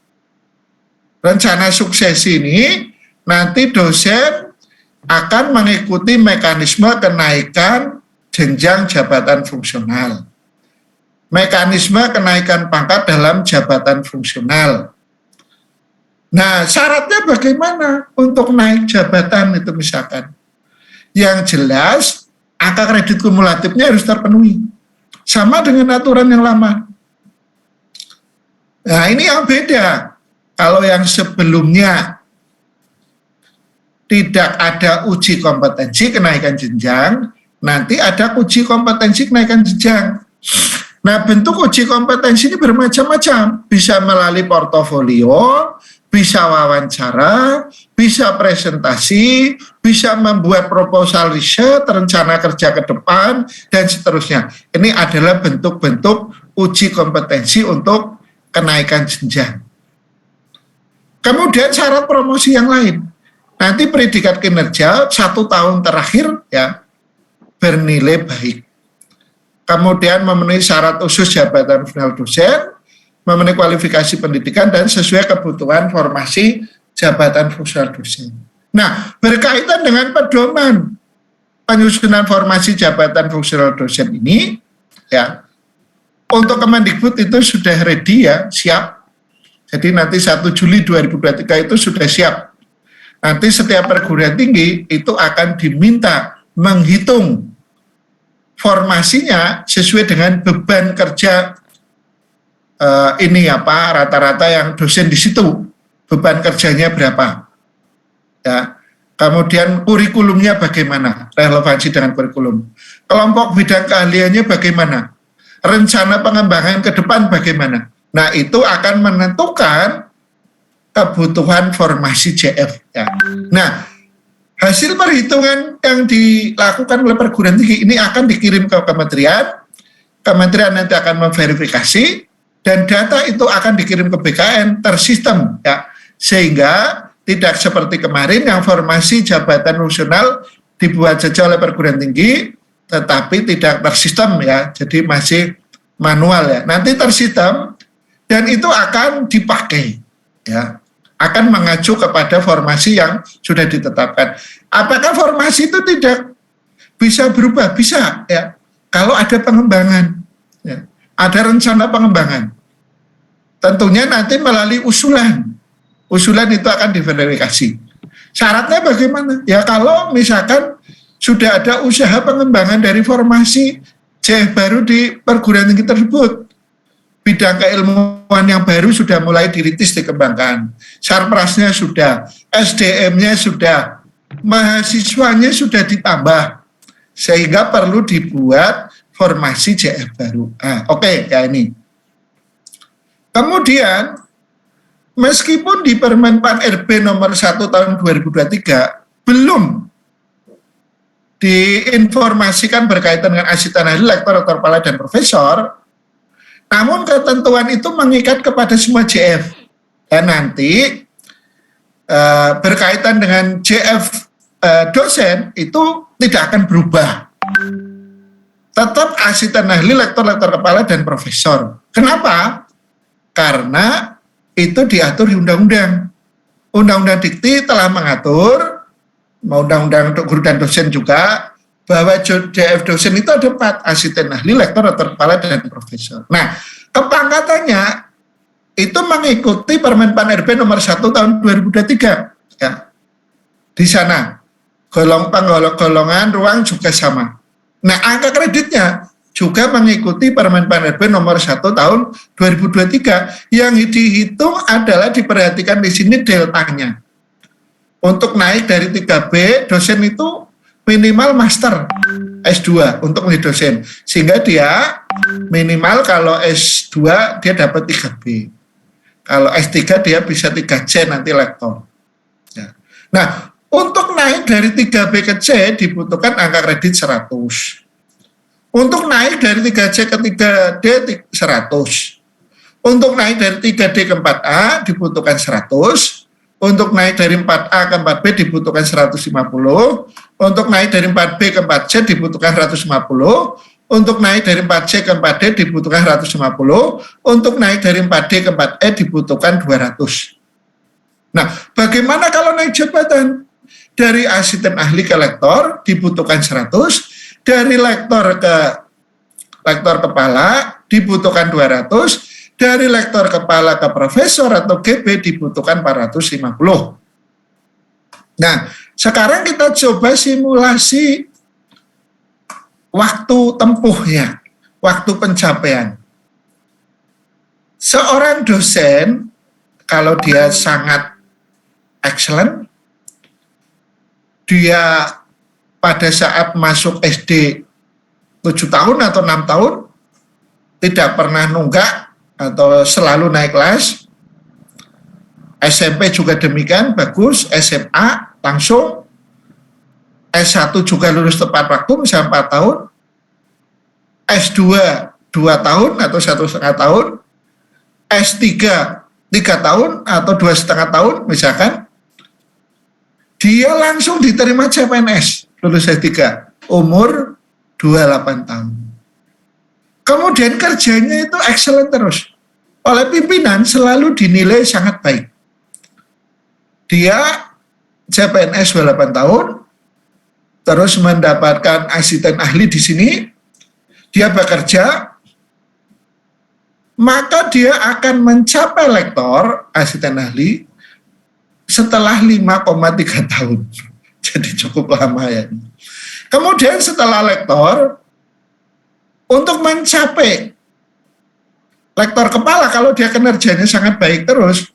Rencana suksesi ini nanti dosen akan mengikuti mekanisme kenaikan jenjang jabatan fungsional. Mekanisme kenaikan pangkat dalam jabatan fungsional. Nah, syaratnya bagaimana untuk naik jabatan itu misalkan? Yang jelas, angka kredit kumulatifnya harus terpenuhi. Sama dengan aturan yang lama. Nah, ini yang beda. Kalau yang sebelumnya tidak ada uji kompetensi kenaikan jenjang, nanti ada uji kompetensi kenaikan jenjang. Nah, bentuk uji kompetensi ini bermacam-macam. Bisa melalui portofolio, bisa wawancara, bisa presentasi, bisa membuat proposal riset, rencana kerja ke depan, dan seterusnya. Ini adalah bentuk-bentuk uji kompetensi untuk kenaikan jenjang. Kemudian syarat promosi yang lain. Nanti predikat kinerja 1 tahun terakhir ya bernilai baik. Kemudian memenuhi syarat khusus jabatan fungsional dosen, memenuhi kualifikasi pendidikan, dan sesuai kebutuhan formasi jabatan fungsional dosen. Nah, berkaitan dengan pedoman penyusunan formasi jabatan fungsional dosen ini, ya, untuk Kemendikbud itu sudah ready ya, siap. Jadi nanti 1 Juli 2023 itu sudah siap. Nanti setiap perguruan tinggi itu akan diminta menghitung formasinya sesuai dengan beban kerja rata-rata yang dosen di situ, beban kerjanya berapa. Ya. Kemudian kurikulumnya bagaimana, relevansi dengan kurikulum. Kelompok bidang keahliannya bagaimana, rencana pengembangan ke depan bagaimana. Nah, itu akan menentukan kebutuhan formasi JF. Ya. Nah, hasil perhitungan yang dilakukan oleh perguruan tinggi ini akan dikirim ke kementerian, kementerian nanti akan memverifikasi, dan data itu akan dikirim ke BKN tersistem, ya, sehingga tidak seperti kemarin yang formasi jabatan fungsional dibuat saja oleh perguruan tinggi, tetapi tidak tersistem ya, jadi masih manual ya. Nanti tersistem dan itu akan dipakai, ya, akan mengacu kepada formasi yang sudah ditetapkan. Apakah formasi itu tidak bisa berubah? Bisa, ya, kalau ada pengembangan, ya, ada rencana pengembangan. Tentunya nanti melalui usulan itu akan diverifikasi. Syaratnya bagaimana? Ya kalau misalkan sudah ada usaha pengembangan dari formasi JF baru di perguruan tinggi tersebut, bidang keilmuan yang baru sudah mulai dirintis dikembangkan, sarprasnya sudah, SDM-nya sudah, mahasiswanya sudah ditambah, sehingga perlu dibuat formasi JF baru. Oke, ya ini. Kemudian, meskipun di Permen Pan RB nomor 1 tahun 2023 belum diinformasikan berkaitan dengan asisten ahli, lektor, kepala, dan profesor, namun ketentuan itu mengikat kepada semua JF. Dan nanti berkaitan dengan JF dosen itu tidak akan berubah. Tetap asisten ahli, lektor, kepala, dan profesor. Kenapa? Karena itu diatur di undang-undang. Undang-undang Dikti telah mengatur, undang-undang untuk guru dan dosen juga, bahwa JF dosen itu ada 4, asisten ahli, lektor, kepala, dan profesor. Nah, kepangkatannya itu mengikuti Permen Pan RB nomor 1 tahun 2023. Ya. Di sana, golongan ruang juga sama. Nah, angka kreditnya juga mengikuti Permen Pan RB nomor 1 tahun 2023. Yang dihitung adalah diperhatikan di sini deltanya. Untuk naik dari 3B, dosen itu minimal master S2 untuk menjadi dosen. Sehingga dia minimal kalau S2 dia dapat 3B. Kalau S3 dia bisa 3C nanti lektor. Ya. Nah, untuk naik dari 3B ke C dibutuhkan angka kredit 100. Untuk naik dari 3C ke 3D 100. Untuk naik dari 3D ke 4A dibutuhkan 100. Untuk naik dari 4A ke 4B dibutuhkan 150. Untuk naik dari 4B ke 4C dibutuhkan 150. Untuk naik dari 4C ke 4D dibutuhkan 150. Untuk naik dari 4D ke 4E dibutuhkan 200. Nah, bagaimana kalau naik jabatan? Dari asisten ahli ke lektor dibutuhkan 100. Dari lektor ke lektor kepala dibutuhkan 200, dari lektor kepala ke profesor atau GB dibutuhkan 450. Nah, sekarang kita coba simulasi waktu tempuhnya, waktu pencapaian. Seorang dosen, kalau dia sangat excellent, dia pada saat masuk SD 7 tahun atau 6 tahun, tidak pernah nunggak atau selalu naik kelas. SMP juga demikian, bagus. SMA langsung. S1 juga lulus tepat waktu, misalnya 4 tahun. S2 2 tahun atau 1,5 tahun. S3 3 tahun atau 2,5 tahun misalkan. Dia langsung diterima CPNS. Lulus S3, umur 28 tahun. Kemudian kerjanya itu excellent terus. Oleh pimpinan selalu dinilai sangat baik. Dia CPNS 28 tahun, terus mendapatkan asisten ahli di sini, dia bekerja, maka dia akan mencapai lektor, asisten ahli, setelah 5,3 tahun. Jadi cukup lama ya. Kemudian setelah lektor, untuk mencapai lektor kepala, kalau dia kinerjanya sangat baik terus,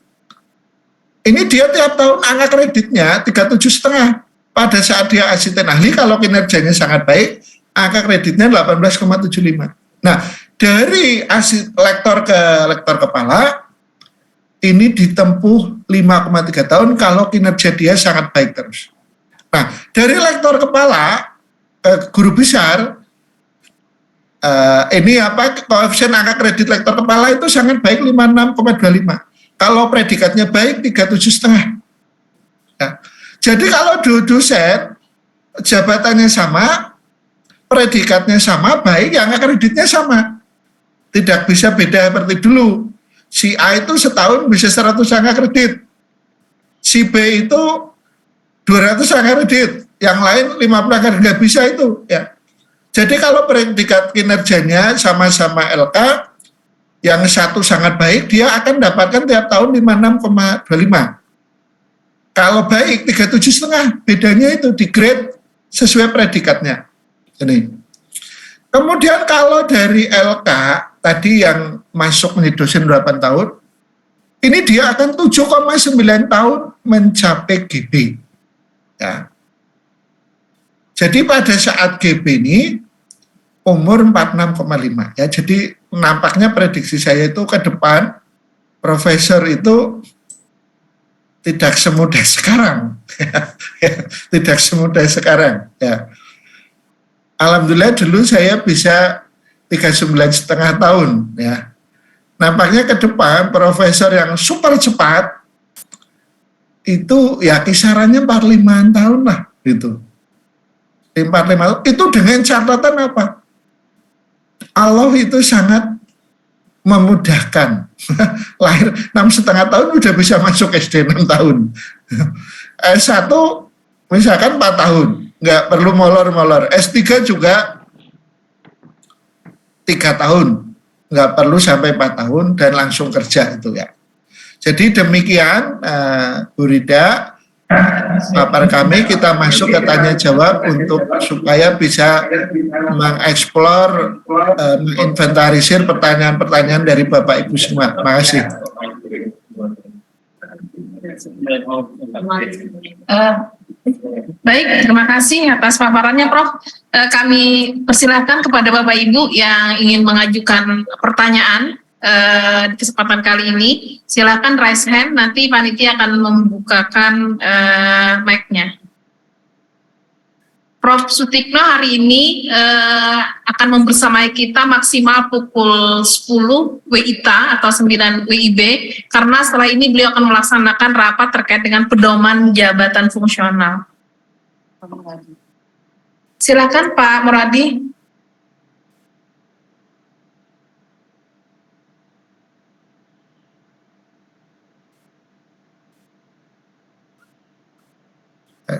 ini dia tiap tahun angka kreditnya 37,5. Pada saat dia asisten ahli, kalau kinerjanya sangat baik, angka kreditnya 18,75. Nah, dari lektor ke lektor kepala, ini ditempuh 5,3 tahun kalau kinerja dia sangat baik terus. Nah, dari lektor kepala ke guru besar, ini koefisien angka kredit lektor kepala itu sangat baik 56,25. Kalau predikatnya baik 37,5. Ya. Jadi kalau dosen jabatannya sama, predikatnya sama, baik, angka kreditnya sama. Tidak bisa beda seperti dulu. Si A itu setahun bisa 100 angka kredit. Si B itu 200 angka kredit. Yang lain 50 angka kredit, nggak bisa itu. Ya. Jadi kalau predikat kinerjanya sama-sama LK, yang satu sangat baik, dia akan dapatkan tiap tahun 56,25. Kalau baik 37,5, bedanya itu di grade sesuai predikatnya. Ini. Kemudian kalau dari LK, tadi yang masuk menjadi dosen 8 tahun, ini dia akan 7,9 tahun mencapai GB. Ya. Jadi pada saat GB ini, umur 46,5. Ya, jadi nampaknya prediksi saya itu ke depan, profesor itu tidak semudah sekarang. Tidak semudah sekarang. Ya. Alhamdulillah dulu saya bisa 39,5 tahun. Ya. Nampaknya ke depan profesor yang super cepat itu ya kisarannya 45 tahun lah gitu. 45 tahun itu dengan catatan apa? Allah itu sangat memudahkan. Lahir 6,5 tahun udah bisa masuk SD 6 tahun. S1 misalkan 4 tahun, nggak perlu molor-molor. S3 juga 3 tahun, nggak perlu sampai 4 tahun dan langsung kerja itu ya. Jadi demikian Bu Rida, paparan kami, kita masuk ke tanya jawab untuk supaya bisa mengeksplor, menginventarisir pertanyaan-pertanyaan dari Bapak Ibu semua. Terima kasih. Baik, terima kasih atas paparannya, Prof. Kami persilahkan kepada Bapak Ibu yang ingin mengajukan pertanyaan di kesempatan kali ini. Silakan raise hand, nanti panitia akan membukakan mic-nya. Prof. Sutikno hari ini akan membersamai kita maksimal pukul 10 WITA atau 9 WIB, karena setelah ini beliau akan melaksanakan rapat terkait dengan pedoman jabatan fungsional. Silakan Pak Muradi.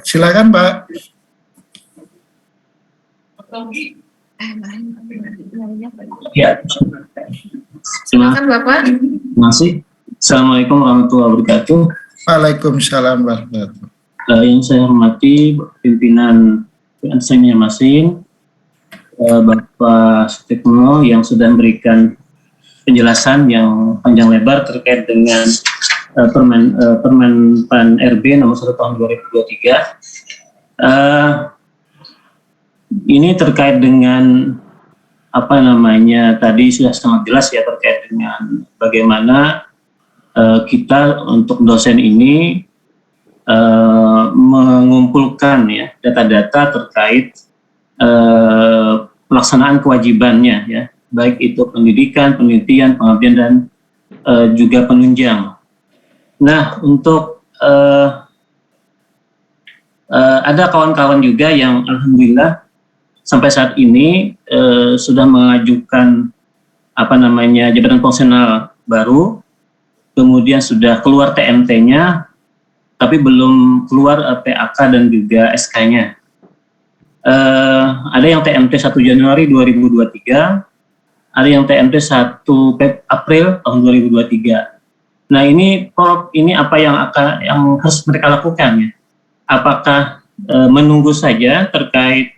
Silakan Pak. Ya. Silakan Bapak. Terima kasih. Assalamualaikum warahmatullahi wabarakatuh. Waalaikumsalam warahmatullahi wabarakatuh. Yang saya hormati pimpinan saya masing, Bapak Sutikno yang sudah memberikan penjelasan yang panjang lebar terkait dengan Permen PAN RB nomor 1 tahun 2023. Ini terkait dengan apa namanya, tadi sudah sangat jelas ya terkait dengan bagaimana kita untuk dosen ini mengumpulkan ya data-data terkait pelaksanaan kewajibannya ya, baik itu pendidikan, penelitian, pengabdian dan juga penunjang. Nah, untuk ada kawan-kawan juga yang alhamdulillah sampai saat ini sudah mengajukan apa namanya jabatan fungsional baru, kemudian sudah keluar TMT-nya, tapi belum keluar PAK dan juga SK-nya. Ada yang TMT 1 Januari 2023, ada yang TMT 1 April tahun 2023. Nah ini Prof, ini apa yang harus mereka lakukan ya? Apakah menunggu saja terkait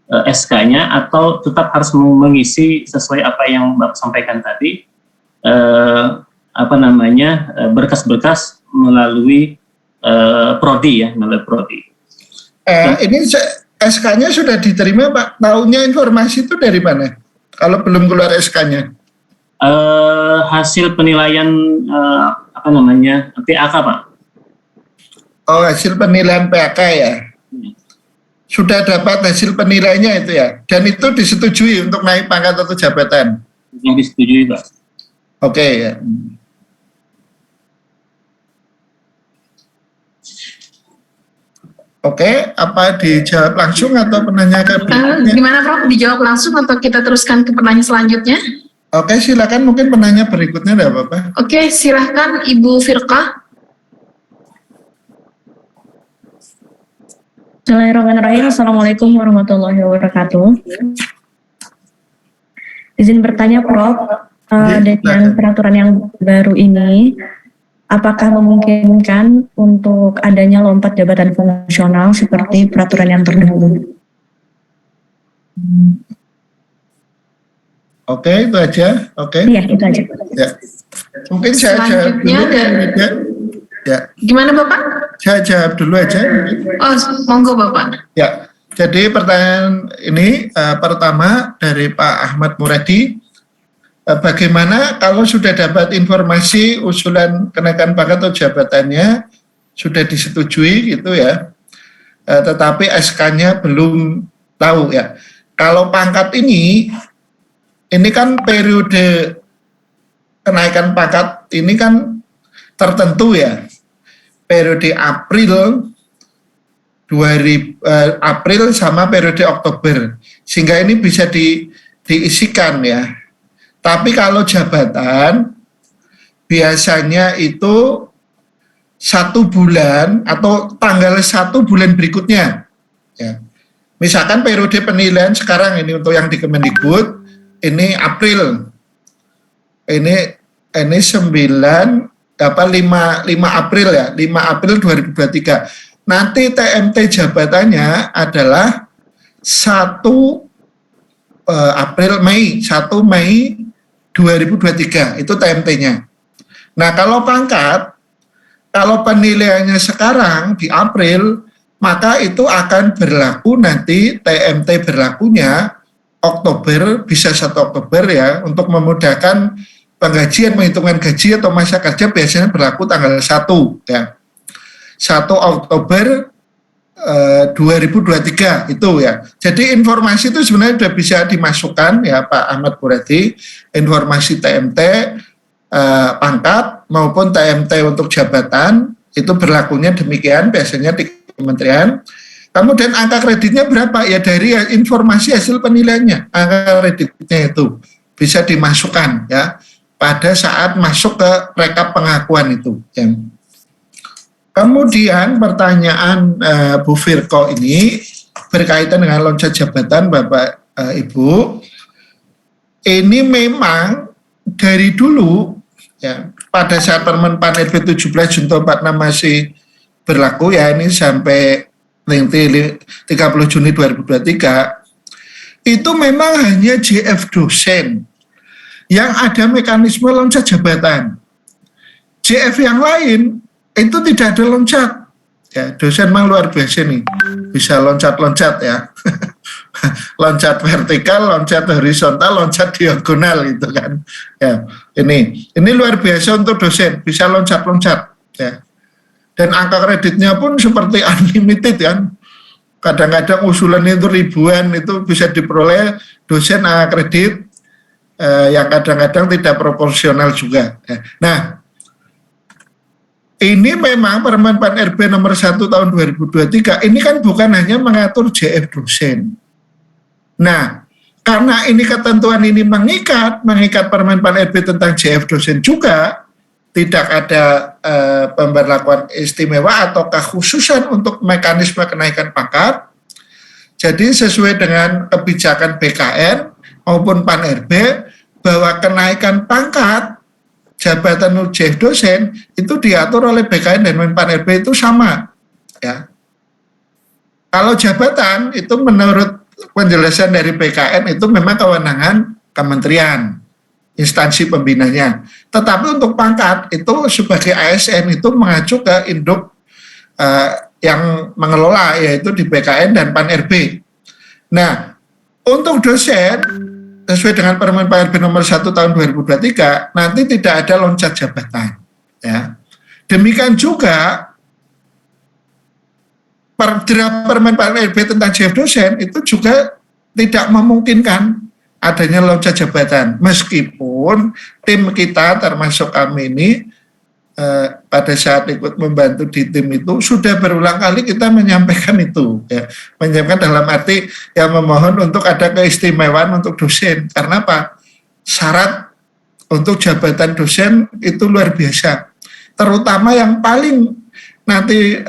SK-nya atau tetap harus mengisi sesuai apa yang Bapak sampaikan tadi, apa namanya berkas-berkas melalui prodi ya, melalui prodi. Ini SK-nya sudah diterima Pak. Tahunya informasi itu dari mana? Kalau belum keluar SK-nya? Hasil penilaian apa namanya PAK Pak. Oh, hasil penilaian PAK ya. Sudah dapat hasil penilaiannya itu ya. Dan itu disetujui untuk naik pangkat atau jabatan. Yang disetujui Pak. Oke ya. Oke, apa dijawab langsung atau penanya ke berikutnya? Gimana Prof? Dijawab langsung atau kita teruskan ke pertanyaan selanjutnya? Oke, silakan mungkin penanya berikutnya ada apa-apa. Oke, silahkan Ibu Firqah. Bismillahirrahmanirrahim. Assalamualaikum warahmatullahi wabarakatuh. Izin bertanya, Prof, dengan peraturan yang baru ini, apakah memungkinkan untuk adanya lompat jabatan fungsional seperti peraturan yang terdahulu? Oke, itu aja. Oke. Iya, itu aja. Ya. Mungkin saya jawab dulu. Ya. Gimana Bapak? Saya jawab dulu aja. Oh, monggo Bapak. Ya. Jadi pertanyaan ini pertama dari Pak Ahmad Muradi. Bagaimana kalau sudah dapat informasi usulan kenaikan pangkat atau jabatannya sudah disetujui gitu ya, tetapi SK-nya belum tahu ya. Kalau pangkat ini kan periode kenaikan pangkat ini kan tertentu ya, periode April sama periode Oktober, sehingga ini bisa diisikan ya. Tapi kalau jabatan biasanya itu 1 bulan atau tanggal 1 bulan berikutnya ya. Misalkan periode penilaian sekarang ini untuk yang di Kemendikbud ini April, ini 5 April ya, 5 April 2023. Nanti TMT jabatannya adalah 1 Mei 2023, itu TMT-nya. Nah, kalau pangkat, kalau penilaiannya sekarang di April, maka itu akan berlaku nanti TMT berlakunya Oktober, bisa 1 Oktober ya, untuk memudahkan penggajian, penghitungan gaji atau masa kerja biasanya berlaku tanggal 1 ya. 1 Oktober 2023 itu ya. Jadi informasi itu sebenarnya sudah bisa dimasukkan ya Pak Ahmad Muradi, informasi TMT pangkat maupun TMT untuk jabatan itu berlakunya demikian biasanya di kementerian. Kemudian angka kreditnya berapa? Ya dari informasi hasil penilaiannya, angka kreditnya itu bisa dimasukkan ya pada saat masuk ke rekap pengakuan itu ya. Kemudian pertanyaan Bu Firko ini berkaitan dengan loncat jabatan Bapak Ibu. Ini memang dari dulu ya, pada saat Permen Pan RB 17 Junto 46 masih berlaku ya, ini sampai 30 Juni 2023, itu memang hanya JF dosen yang ada mekanisme loncat jabatan. JF yang lain itu tidak ada loncat ya. Dosen memang luar biasa nih, bisa loncat-loncat ya. Loncat vertikal, loncat horizontal, loncat diagonal gitu kan ya. Ini luar biasa untuk dosen, bisa loncat-loncat ya. Dan angka kreditnya pun seperti unlimited kan. Kadang-kadang usulan itu ribuan itu bisa diperoleh dosen angka kredit yang kadang-kadang tidak proporsional juga ya. Nah, ini memang Permen Pan RB nomor 1 tahun 2023 ini kan bukan hanya mengatur JF dosen. Nah, karena ini ketentuan ini mengikat Permen Pan RB tentang JF dosen juga, tidak ada pemberlakuan istimewa atau kekhususan untuk mekanisme kenaikan pangkat. Jadi sesuai dengan kebijakan BKN maupun Pan RB bahwa kenaikan pangkat jabatan JF dosen itu diatur oleh BKN dan Menpan RB itu sama ya. Kalau jabatan itu menurut penjelasan dari BKN itu memang kewenangan kementerian, instansi pembinanya. Tetapi untuk pangkat itu sebagai ASN itu mengacu ke induk yang mengelola, yaitu di BKN dan Pan RB. Nah, untuk dosen sesuai dengan Permen Pan RB nomor 1 tahun 2023 nanti tidak ada loncat jabatan ya. Demikian juga draft Permen Pan RB tentang JF dosen itu juga tidak memungkinkan adanya loncat jabatan, meskipun tim kita termasuk kami ini pada saat ikut membantu di tim itu sudah berulang kali kita menyampaikan itu ya, menyampaikan dalam arti yang memohon untuk ada keistimewaan untuk dosen. Karena apa? syarat untuk jabatan dosen itu luar biasa. Terutama yang paling nanti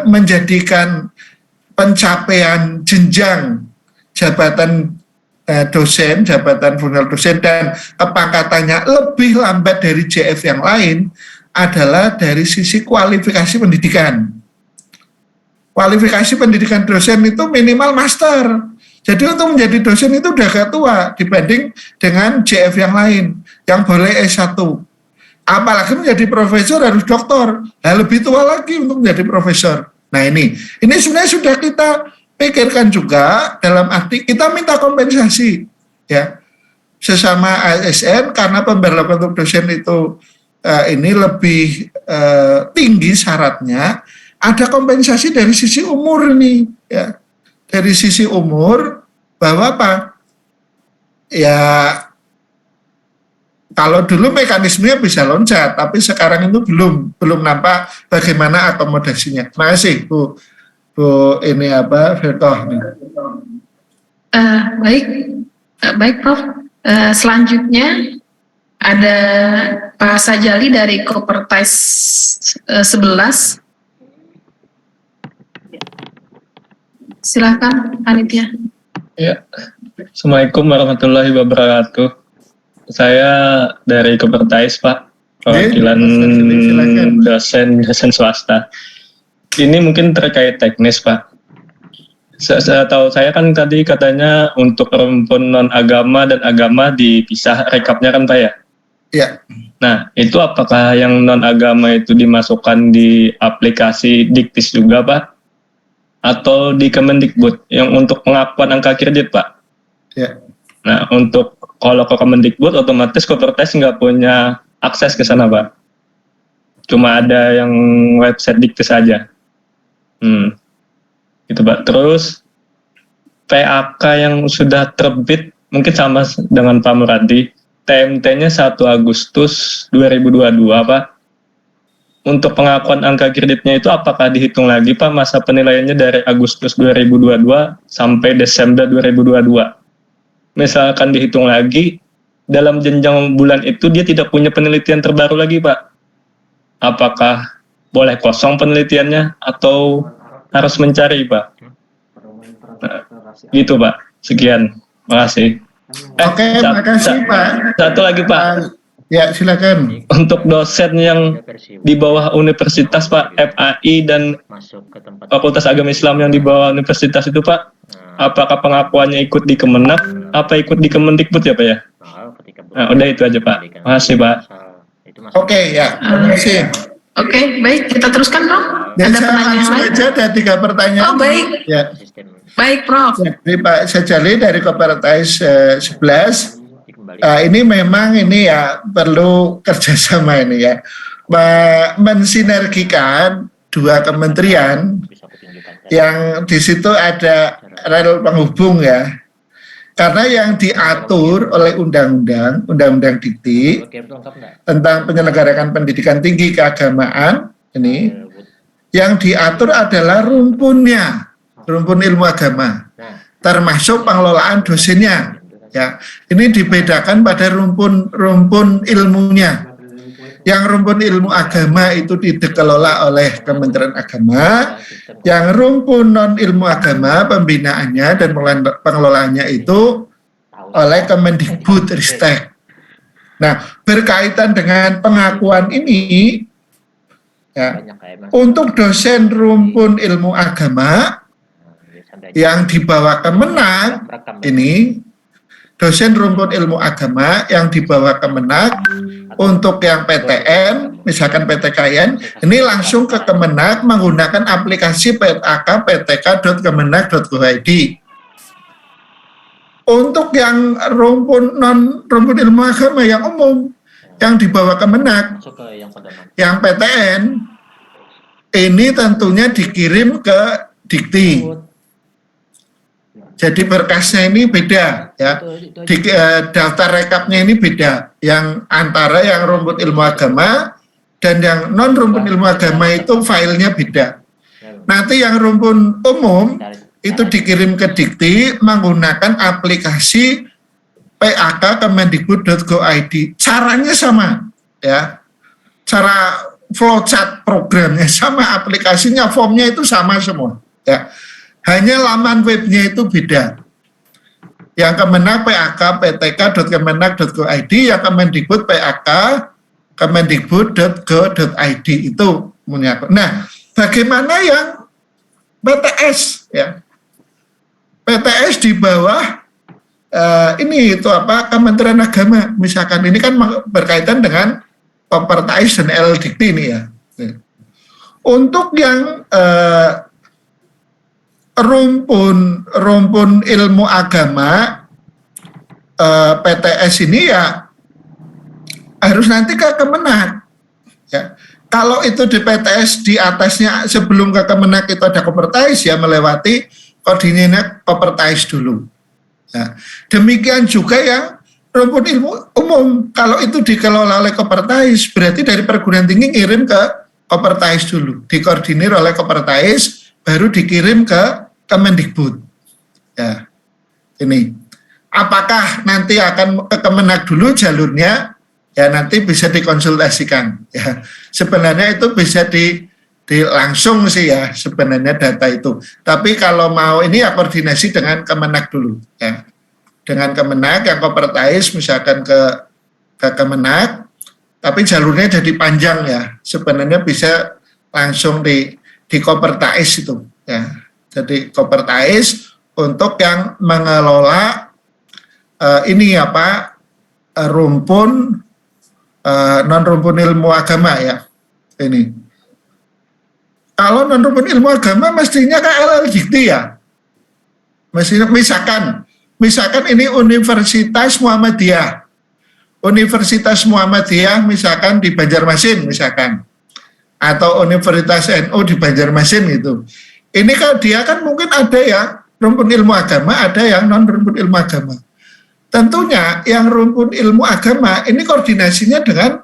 menjadikan pencapaian jenjang jabatan dosen, jabatan fungsional dosen dan kepangkatannya lebih lambat dari JF yang lain adalah dari sisi kualifikasi pendidikan. Kualifikasi pendidikan dosen itu minimal master. Jadi untuk menjadi dosen itu udah agak tua dibanding dengan JF yang lain yang boleh S1. Apalagi menjadi profesor harus doktor. Nah, lebih tua lagi untuk menjadi profesor. Nah ini sebenarnya sudah kita pikirkan juga dalam arti kita minta kompensasi ya sesama ASN karena pemberlakuan untuk dosen itu ini lebih tinggi syaratnya. Ada kompensasi dari sisi umur nih ya. Dari sisi umur bahwa apa? Ya kalau dulu mekanismenya bisa loncat, tapi sekarang itu belum nampak bagaimana akomodasinya. Terima kasih Bu ini Firkoh. Baik Prof. Selanjutnya ada Pak Sajali dari Kopertais 11. Silakan, Panitia. Ya, Assalamualaikum warahmatullahi wabarakatuh. Saya dari Kopertais, Pak, perwakilan dosen swasta. Ini mungkin terkait teknis, Pak. Saya tahu saya kan tadi katanya untuk rumpun non agama dan agama dipisah rekapnya kan, Pak ya? Iya. Nah, itu apakah yang non agama itu dimasukkan di aplikasi Diktis juga, Pak? Atau di Kemendikbud yang untuk pengakuan angka kredit, Pak? Ya. Nah, untuk kalau ke Kemendikbud otomatis Kopertais nggak punya akses ke sana, Pak. Cuma ada yang website Diktis saja. Gitu, Pak. Terus PAK yang sudah terbit mungkin sama dengan Pak Muradi. TMT-nya 1 Agustus 2022, Pak. Untuk pengakuan angka kreditnya itu apakah dihitung lagi, Pak, masa penilaiannya dari Agustus 2022 sampai Desember 2022? Misalkan dihitung lagi, dalam jenjang bulan itu dia tidak punya penelitian terbaru lagi, Pak. Apakah boleh kosong penelitiannya atau harus mencari, Pak? Nah, gitu, Pak. Sekian. Makasih. Oke, makasih, Pak. Satu lagi, Pak. Ya, silakan. Untuk dosen yang di bawah universitas, Pak, FAI dan Fakultas Agama Islam yang di bawah universitas itu, Pak, apakah pengakuannya ikut di Kemenak, apa ikut di Kemendikbud ya, Pak ya? Nah, udah itu aja, Pak. Makasih, Pak. Oke, ya. Terima kasih. Oke, baik. Kita teruskan, Prof. Dan Ada saya pertanyaan langsung lain? aja ada 3 pertanyaan. Oh, baik. Ya. Baik, Prof. Jadi Pak Sajali dari Kopertais 11. Ini memang ini ya perlu kerjasama ini ya, mensinergikan 2 kementerian yang di situ ada rel penghubung ya, karena yang diatur oleh Undang-Undang Dikti tentang penyelenggaraan pendidikan tinggi keagamaan ini, yang diatur adalah rumpun ilmu agama, termasuk pengelolaan dosennya. Ya, ini dibedakan pada rumpun ilmunya. Yang rumpun ilmu agama itu dikelola oleh Kementerian Agama, yang rumpun non ilmu agama pembinaannya dan pengelolaannya itu oleh Kemendikbud Ristek. Nah, berkaitan dengan pengakuan ini, ya, untuk dosen rumpun ilmu agama yang dibawa Kemenak ini. Dosen rumpun ilmu agama yang dibawa Kemenak untuk yang PTN, misalkan PTKN, ini langsung ke Kemenak menggunakan aplikasi ptk.kemenak.go.id. Untuk yang rumpun ilmu agama yang umum, yang dibawa Kemenak, yang PTN, ini tentunya dikirim ke Dikti. Jadi berkasnya ini beda ya. Daftar rekapnya ini beda. Yang antara yang rumpun ilmu agama dan yang non rumpun ilmu agama itu filenya beda. Nanti yang rumpun umum itu dikirim ke Dikti menggunakan aplikasi pak.kemendikbud.go.id. Caranya sama, ya. Cara flowchart programnya sama, aplikasinya, formnya itu sama semua, ya. Hanya laman webnya itu beda. Yang Kemenag pak.ptk.kemenag.go.id, yang Kemendikbud pak.kemendikbud.go.id itu punya. Nah, bagaimana yang PTS, ya? PTS di bawah ini itu apa, Kementerian Agama misalkan, ini kan berkaitan dengan Kopertais dan LDikti ini ya. Untuk yang rumpun ilmu agama PTS ini ya harus nanti ke Kemenag, ya. Kalau itu di PTS di atasnya sebelum ke Kemenag itu ada Kopertais, ya melewati koordinatnya Kopertais dulu. Nah, demikian juga yang rumpun ilmu umum, kalau itu dikelola oleh Kopertais, berarti dari perguruan tinggi ngirim ke Kopertais dulu, dikoordinir oleh Kopertais, baru dikirim ke Kemendikbud. Ya, ini. Apakah nanti akan ke Kemenag dulu jalurnya? Ya nanti bisa dikonsultasikan. Ya, sebenarnya itu bisa di langsung sih ya sebenarnya data itu. Tapi kalau mau ini ya koordinasi dengan Kemenag dulu, ya. Dengan Kemenag yang Kopertais misalkan ke Kemenag, tapi jalurnya jadi panjang ya. Sebenarnya bisa langsung di Kopertais itu, ya. Jadi Kopertais untuk yang mengelola ini apa rumpun non rumpun ilmu agama ya ini. Kalau non rumpun ilmu agama mestinya ke LLDikti ya. Mestinya misalkan ini Universitas Muhammadiyah. Universitas Muhammadiyah misalkan di Banjarmasin misalkan. Atau Universitas NU di Banjarmasin itu. Ini kan dia kan mungkin ada yang rumpun ilmu agama, ada yang non rumpun ilmu agama. Tentunya yang rumpun ilmu agama ini koordinasinya dengan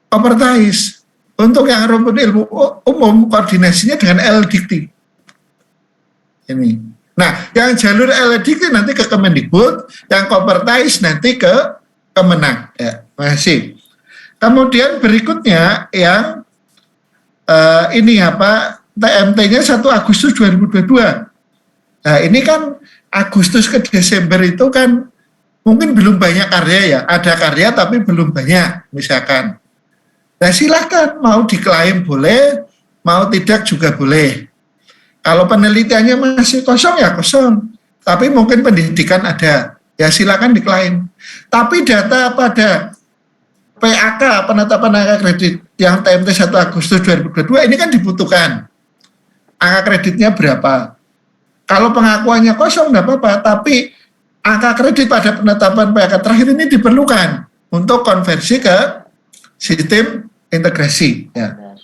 Kopertais. Untuk yang rumpun ilmu umum koordinasinya dengan LDikti. Ini. Nah, yang jalur LDikti nanti ke Kemendikbud, yang Kopertais nanti ke Kemenag. Ya, masih. Kemudian berikutnya yang ini apa TMT-nya 1 Agustus 2022. Nah, ini kan Agustus ke Desember itu kan mungkin belum banyak karya ya, ada karya tapi belum banyak misalkan. Nah silakan mau diklaim boleh, mau tidak juga boleh. Kalau penelitiannya masih kosong ya kosong, tapi mungkin pendidikan ada, ya silakan diklaim. Tapi data pada PAK, penetapan angka kredit yang TMT 1 Agustus 2022 ini kan dibutuhkan. Angka kreditnya berapa? Kalau pengakuannya kosong nggak apa-apa, tapi angka kredit pada penetapan PAK terakhir ini diperlukan untuk konversi ke sistem integrasi. Ya.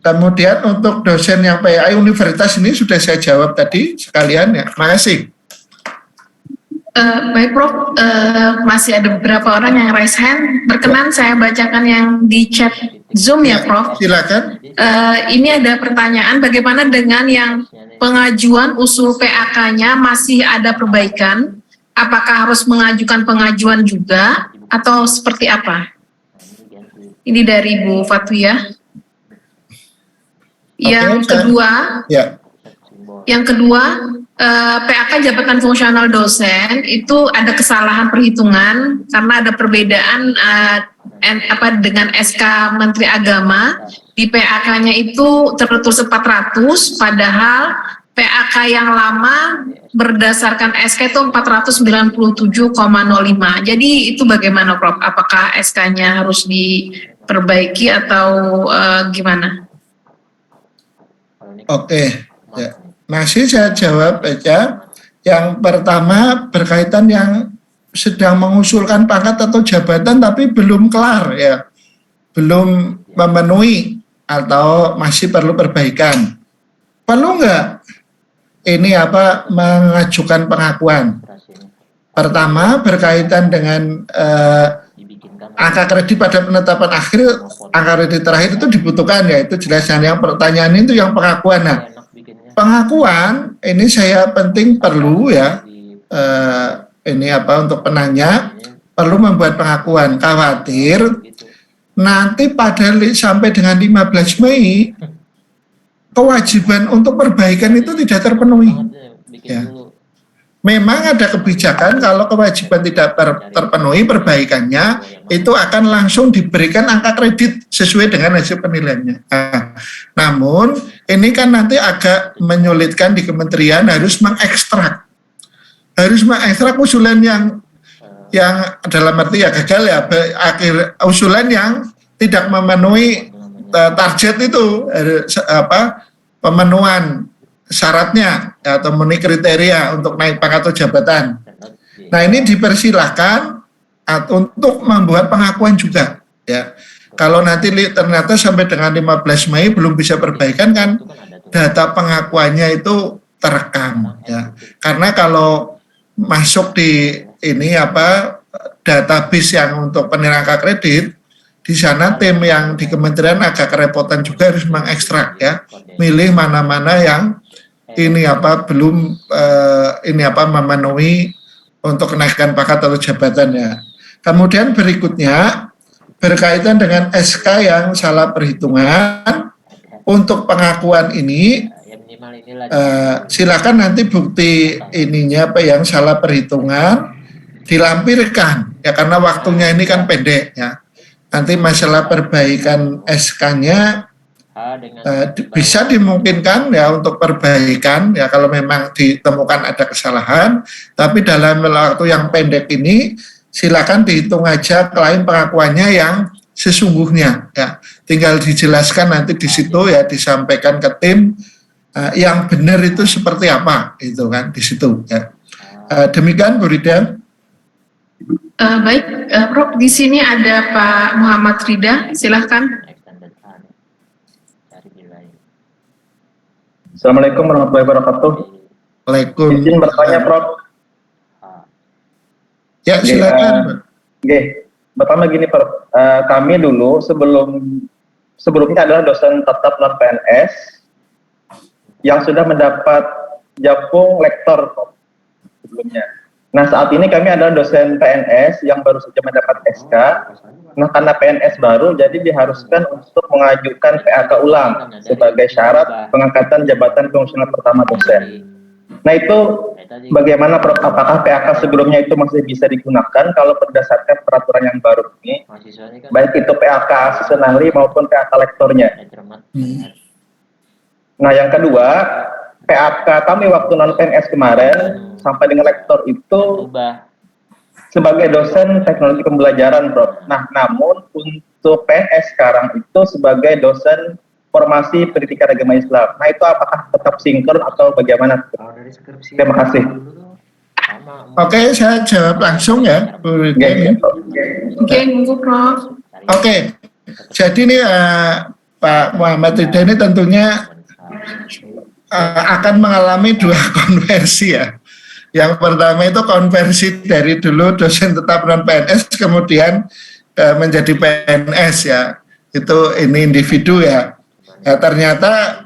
Kemudian untuk dosen yang PAI universitas ini sudah saya jawab tadi sekalian ya. Makasih. Baik Prof, masih ada beberapa orang yang raise hand. Berkenan saya bacakan yang di chat Zoom ya Prof. Silakan. Ini ada pertanyaan, bagaimana dengan yang pengajuan usul PAK-nya masih ada perbaikan? Apakah harus mengajukan pengajuan juga atau seperti apa? Ini dari Bu Fatwiyah. Yang kedua, ya. Yang kedua, PAK jabatan fungsional dosen itu ada kesalahan perhitungan karena ada perbedaan dengan SK Menteri Agama. Di PAK-nya itu tertulis 400, padahal PAK yang lama berdasarkan SK itu 497,05. Jadi itu bagaimana Prof? Apakah SK-nya harus diperbaiki atau gimana? Oke, ya. Masih saya jawab aja. Yang pertama berkaitan yang sedang mengusulkan pangkat atau jabatan tapi belum kelar ya, belum memenuhi atau masih perlu perbaikan. Perlu nggak ini apa mengajukan pengakuan? Pertama berkaitan dengan angka kredit pada penetapan akhir, angka kredit terakhir itu dibutuhkan ya, itu jelasnya. Yang pertanyaan itu yang pengakuan. Nah, pengakuan ini saya penting perlu ya ini apa untuk penanya perlu membuat pengakuan, khawatir nanti sampai dengan 15 Mei kewajiban untuk perbaikan itu tidak terpenuhi. Ya. Memang ada kebijakan kalau kewajiban tidak terpenuhi perbaikannya itu akan langsung diberikan angka kredit sesuai dengan hasil penilaiannya. Nah, namun ini kan nanti agak menyulitkan di kementerian harus mengekstrak usulan yang dalam arti ya gagal ya usulan yang tidak memenuhi target itu pemenuhan syaratnya atau memenuhi kriteria untuk naik pangkat atau jabatan. Nah ini dipersilahkan untuk membuat pengakuan juga ya. Kalau nanti ternyata sampai dengan 15 Mei belum bisa perbaikan kan data pengakuannya itu terekam ya. Karena kalau masuk di ini database yang untuk penilaian angka kredit di sana tim yang di kementerian agak kerepotan juga harus mengekstrak ya, milih mana-mana yang ini belum memenuhi untuk kenaikan pangkat atau jabatan ya. Kemudian berikutnya berkaitan dengan SK yang salah perhitungan untuk pengakuan ini silakan nanti bukti ininya yang salah perhitungan dilampirkan ya karena waktunya ini kan pendek ya. Nanti masalah perbaikan SK-nya bisa dimungkinkan ya untuk perbaikan ya kalau memang ditemukan ada kesalahan, tapi dalam waktu yang pendek ini silakan dihitung aja klaim pengakuannya yang sesungguhnya ya. Tinggal dijelaskan nanti di situ ya, disampaikan ke tim yang benar itu seperti apa itu kan di situ ya. Demikian Bu Rida. Baik, Prof, di sini ada Pak Muhammad Rida, silahkan. Assalamualaikum warahmatullahi wabarakatuh. Waalaikumsalam. Izin bertanya, Prof. Ya, silakan. Pertama gini, Prof. Kami dulu sebelumnya adalah dosen tetap non PNS yang sudah mendapat japung lektor, Prof, sebelumnya. Nah, saat ini kami adalah dosen PNS yang baru saja mendapat SK. Nah, karena PNS baru, jadi diharuskan untuk mengajukan PAK ulang sebagai syarat pengangkatan jabatan fungsional pertama dosen. Nah, itu bagaimana, Prof? Apakah PAK sebelumnya itu masih bisa digunakan kalau berdasarkan peraturan yang baru ini, baik itu PAK seasonally maupun PAK lektornya? Nah, yang kedua, PAK kami waktu non-PNS kemarin sampai dengan lektor itu sebagai dosen teknologi pembelajaran, Prof. Nah, namun untuk PNS sekarang itu sebagai dosen formasi pendidikan agama Islam. Nah, itu apakah tetap sinkron atau bagaimana? Terima kasih. Oke, saya jawab langsung ya, Bu Rida. Oke, monggo Prof. Oke, jadi ini Pak Muhammad Rida ini tentunya akan mengalami dua konversi ya. Yang pertama itu konversi dari dulu dosen tetap non PNS kemudian menjadi PNS ya. Itu ini individu ya. Ya ternyata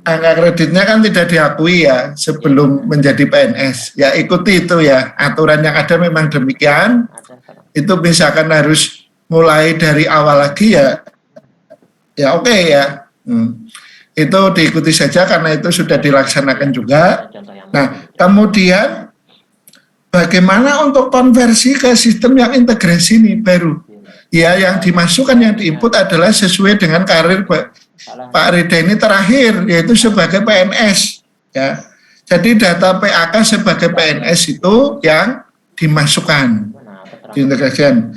angka kreditnya kan tidak diakui ya sebelum menjadi PNS. Ya ikuti itu ya. Aturan yang ada memang demikian. Itu misalkan harus mulai dari awal lagi ya. Ya oke ya. Itu diikuti saja karena itu sudah dilaksanakan juga. Nah, kemudian bagaimana untuk konversi ke sistem yang integrasi ini baru? Ya, yang dimasukkan, yang diinput adalah sesuai dengan karir Pak Rida ini terakhir, yaitu sebagai PNS. Ya, jadi data PAK sebagai PNS itu yang dimasukkan, diintegrasikan.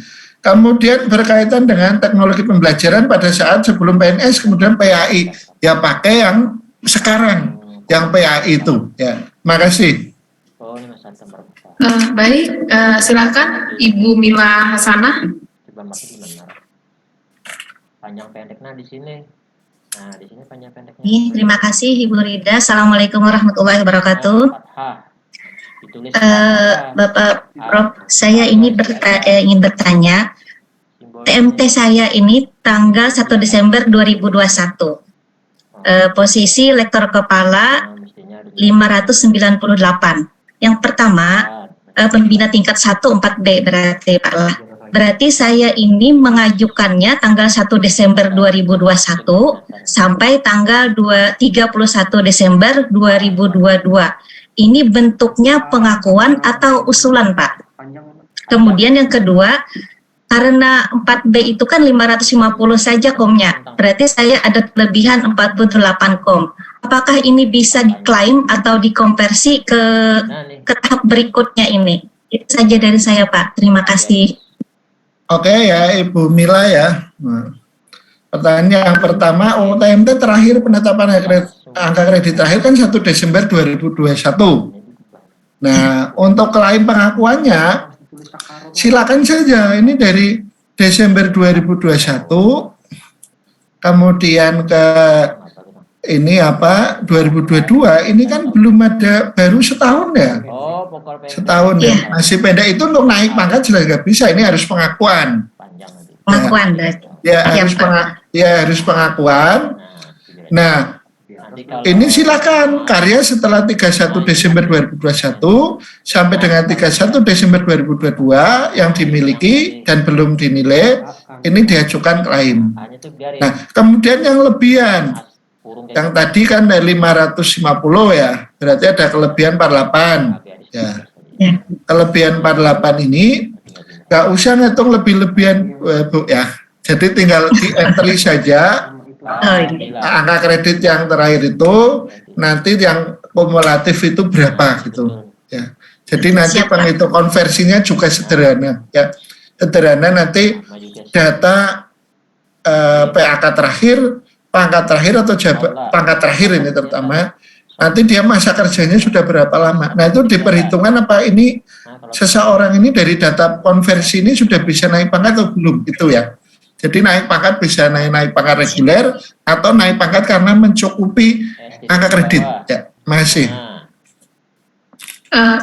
Kemudian berkaitan dengan teknologi pembelajaran pada saat sebelum PNS, kemudian PAI. Ya pakai yang sekarang, yang PAI itu. Ya, makasih. Baik, silakan Ibu Mila Hasanah. Panjang pendeknya di sini. Nah, di sini panjang pendeknya. Terima kasih Ibu Rida. Assalamualaikum warahmatullahi wabarakatuh. Bapak Prof, saya ini ingin bertanya. TMT saya ini tanggal 1 Desember 2021. Posisi lektor kepala 598. Yang pertama, pembina tingkat 1 4B berarti Pak lah. Berarti saya ini mengajukannya tanggal 1 Desember 2021 sampai tanggal 31 Desember 2022. Ini bentuknya pengakuan atau usulan, Pak? Kemudian yang kedua, karena 4B itu kan 550 saja komnya, berarti saya ada kelebihan 48 kom. Apakah ini bisa diklaim atau dikonversi ke tahap berikutnya ini? Itu saja dari saya, Pak. Terima kasih. Oke ya Ibu Mila ya. Nah, pertanyaan yang pertama, TMT terakhir penetapan angka kredit terakhir kan 1 Desember 2021. Nah, untuk klaim pengakuannya silakan saja, ini dari Desember 2021 kemudian ke ini 2022, ini kan belum ada, baru setahun ya. Setahun ya, masih pendek. Itu untuk naik pangkat jelas nggak bisa, ini harus pengakuan. Pengakuan harus pengakuan. Nah, ini silakan karya setelah 31 Desember 2021 sampai dengan 31 Desember 2022 yang dimiliki dan belum dinilai, ini diajukan klaim. Nah, kemudian yang lebihan, yang tadi kan dari 550 ya, berarti ada kelebihan 48 ya. Kelebihan 48 ini nggak usah ngitung lebih-lebihan Bu ya, jadi tinggal di entry saja angka kredit yang terakhir itu, nanti yang kumulatif itu berapa gitu ya. Jadi nanti penghitung konversinya juga sederhana ya, sederhana. Nanti data PAK terakhir, pangkat terakhir atau pangkat terakhir ini terutama, nanti dia masa kerjanya sudah berapa lama. Nah itu diperhitungkan apa ini seseorang ini dari data konversi ini sudah bisa naik pangkat atau belum gitu ya. Jadi naik pangkat bisa naik pangkat reguler atau naik pangkat karena mencukupi angka kredit ya, masih.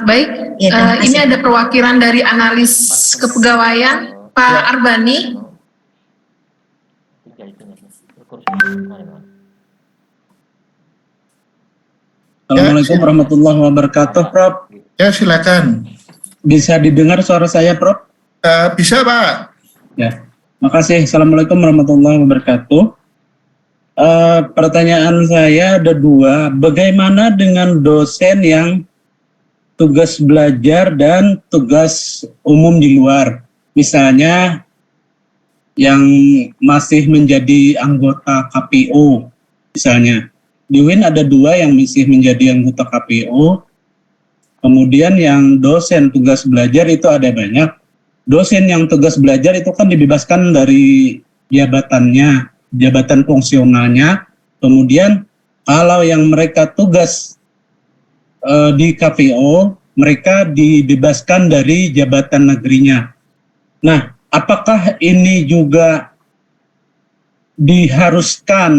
Baik, ini ada perwakilan dari analis kepegawaian Pak Arbani. Assalamualaikum warahmatullahi wabarakatuh, Prof. Ya silakan. Bisa didengar suara saya, Prof? Bisa Pak. Ya, makasih. Assalamualaikum warahmatullahi wabarakatuh. Pertanyaan saya ada dua. Bagaimana dengan dosen yang tugas belajar dan tugas umum di luar? Misalnya yang masih menjadi anggota KPO, misalnya. Di UIN ada dua yang masih menjadi anggota KPO, kemudian yang dosen tugas belajar itu ada banyak. Dosen yang tugas belajar itu kan dibebaskan dari jabatannya, jabatan fungsionalnya, kemudian kalau yang mereka tugas di KPO, mereka dibebaskan dari jabatan negerinya. Nah, apakah ini juga diharuskan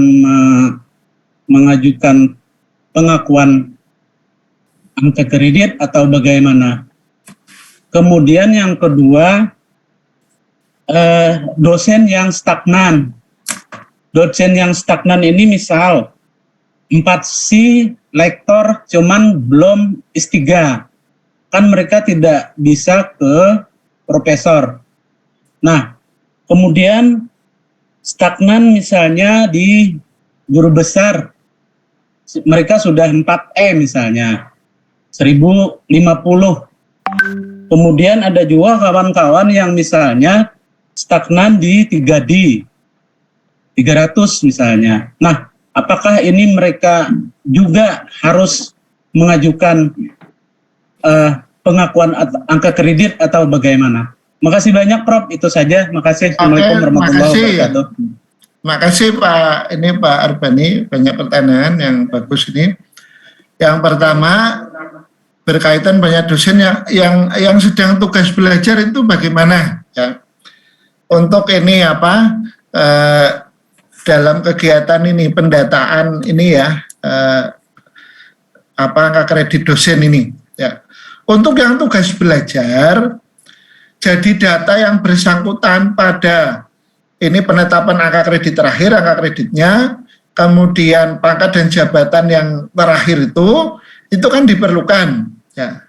mengajukan pengakuan angka kredit atau bagaimana? Kemudian yang kedua, dosen yang stagnan. Dosen yang stagnan ini misal 4C lektor cuman belum S3. Kan mereka tidak bisa ke profesor. Nah, kemudian stagnan misalnya di guru besar, mereka sudah 4E misalnya, 1050. Kemudian ada juga kawan-kawan yang misalnya stagnan di 3D, 300 misalnya. Nah, apakah ini mereka juga harus mengajukan pengakuan angka kredit atau bagaimana? Makasih banyak Prof, itu saja. Makasih. Assalamualaikum warahmatullahi wabarakatuh. Makasih Pak, ini Pak Arbani, banyak pertanyaan yang bagus ini. Yang pertama berkaitan banyak dosen yang sedang tugas belajar itu bagaimana ya. Untuk ini dalam kegiatan ini pendataan ini ya angka kredit dosen ini ya. Untuk yang tugas belajar, jadi data yang bersangkutan pada ini penetapan angka kredit terakhir, angka kreditnya, kemudian pangkat dan jabatan yang terakhir itu kan diperlukan ya.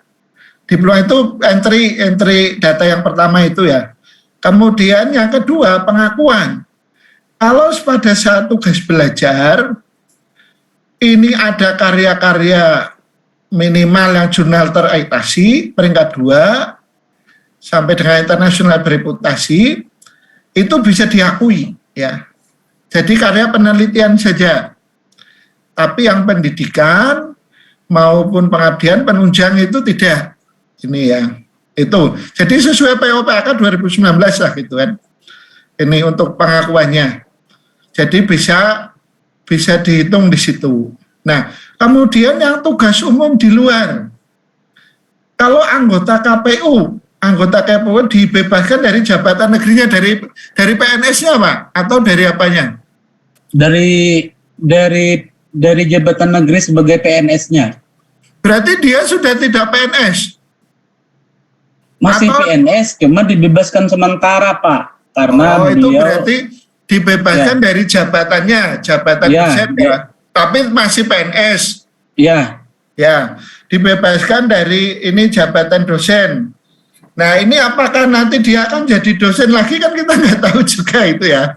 Diploma itu entry data yang pertama itu ya. Kemudian yang kedua pengakuan. Kalau pada saat tugas belajar ini ada karya-karya minimal yang jurnal terakreditasi peringkat 2 sampai dengan internasional bereputasi, itu bisa diakui ya. Jadi karya penelitian saja. Tapi yang pendidikan maupun pengabdian penunjang itu tidak. Ini ya. Itu. Jadi sesuai POPAK 2019 lah gitu kan. Ini untuk pengakuannya. Jadi bisa dihitung di situ. Nah, kemudian yang tugas umum di luar. Kalau anggota KPU dibebaskan dari jabatan negerinya dari PNS-nya Pak atau dari apanya? Dari jabatan negeri sebagai PNS-nya. Berarti dia sudah tidak PNS. Masih PNS, cuma dibebaskan sementara Pak, karena itu beliau berarti dibebaskan dari jabatannya, jabatan dosen ya. Tapi masih PNS. Ya, dibebaskan dari ini jabatan dosen. Nah ini apakah nanti dia akan jadi dosen lagi kan kita nggak tahu juga itu ya.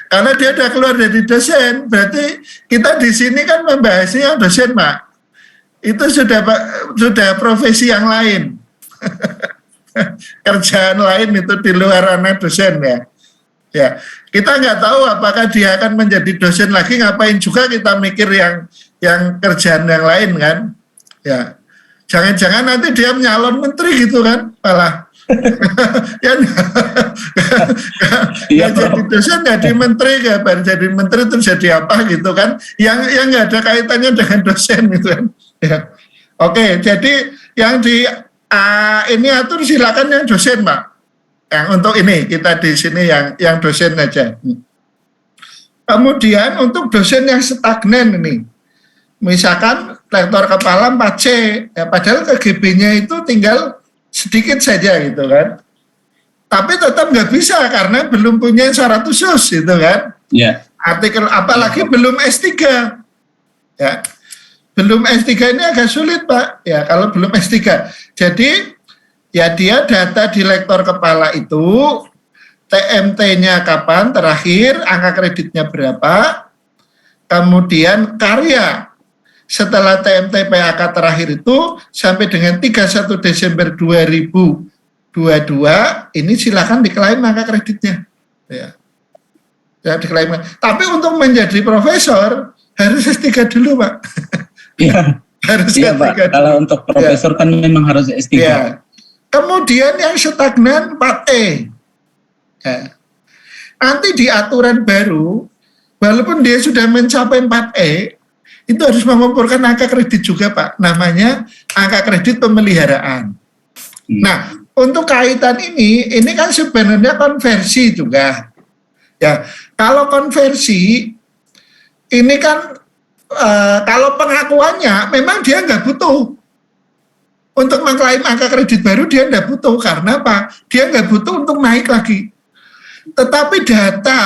Karena dia udah keluar dari dosen, berarti kita di sini kan membahasnya dosen Pak. Itu sudah profesi yang lain. Kerjaan lain itu di luar ranah dosen ya. Ya, kita nggak tahu apakah dia akan menjadi dosen lagi, ngapain juga kita mikir yang kerjaan yang lain kan. Ya. Jangan-jangan nanti dia nyalon menteri gitu kan, malah. Ya jadi dosen jadi menteri, kapan jadi menteri terus jadi apa gitu kan, yang nggak ada kaitannya dengan dosen gitu kan. Ya. Oke, jadi yang di ini atur silakan yang dosen Pak. Yang untuk ini kita di sini yang dosen aja. Kemudian untuk dosen yang stagnan ini. Misalkan lektor kepala 4C, ya padahal KGB-nya itu tinggal sedikit saja gitu kan. Tapi tetap nggak bisa karena belum punya syarat khusus gitu kan. ya. Artikel apalagi belum S3. Ya. Belum S3 ini agak sulit Pak. Ya kalau belum S3. Jadi ya dia data di lektor kepala itu TMT-nya kapan terakhir, angka kreditnya berapa, kemudian karya setelah TMT PAK terakhir itu sampai dengan 31 Desember 2022 ini silakan diklaim angka kreditnya. Ya, diklaim. Tapi untuk menjadi profesor harus S3 dulu Pak. Iya. Harus S3 Pak. dulu. Kalau untuk profesor kan memang harus S3. Ya. Kemudian yang stagnan 4E. Ya. Nanti di aturan baru, walaupun dia sudah mencapai 4E, itu harus mengumpulkan angka kredit juga Pak. Namanya angka kredit pemeliharaan. Nah, untuk kaitan ini kan sebenarnya konversi juga. Ya, kalau konversi, ini kan kalau pengakuannya memang dia nggak butuh. Untuk mengklaim angka kredit baru dia nggak butuh. Karena apa? Dia nggak butuh untuk naik lagi. Tetapi data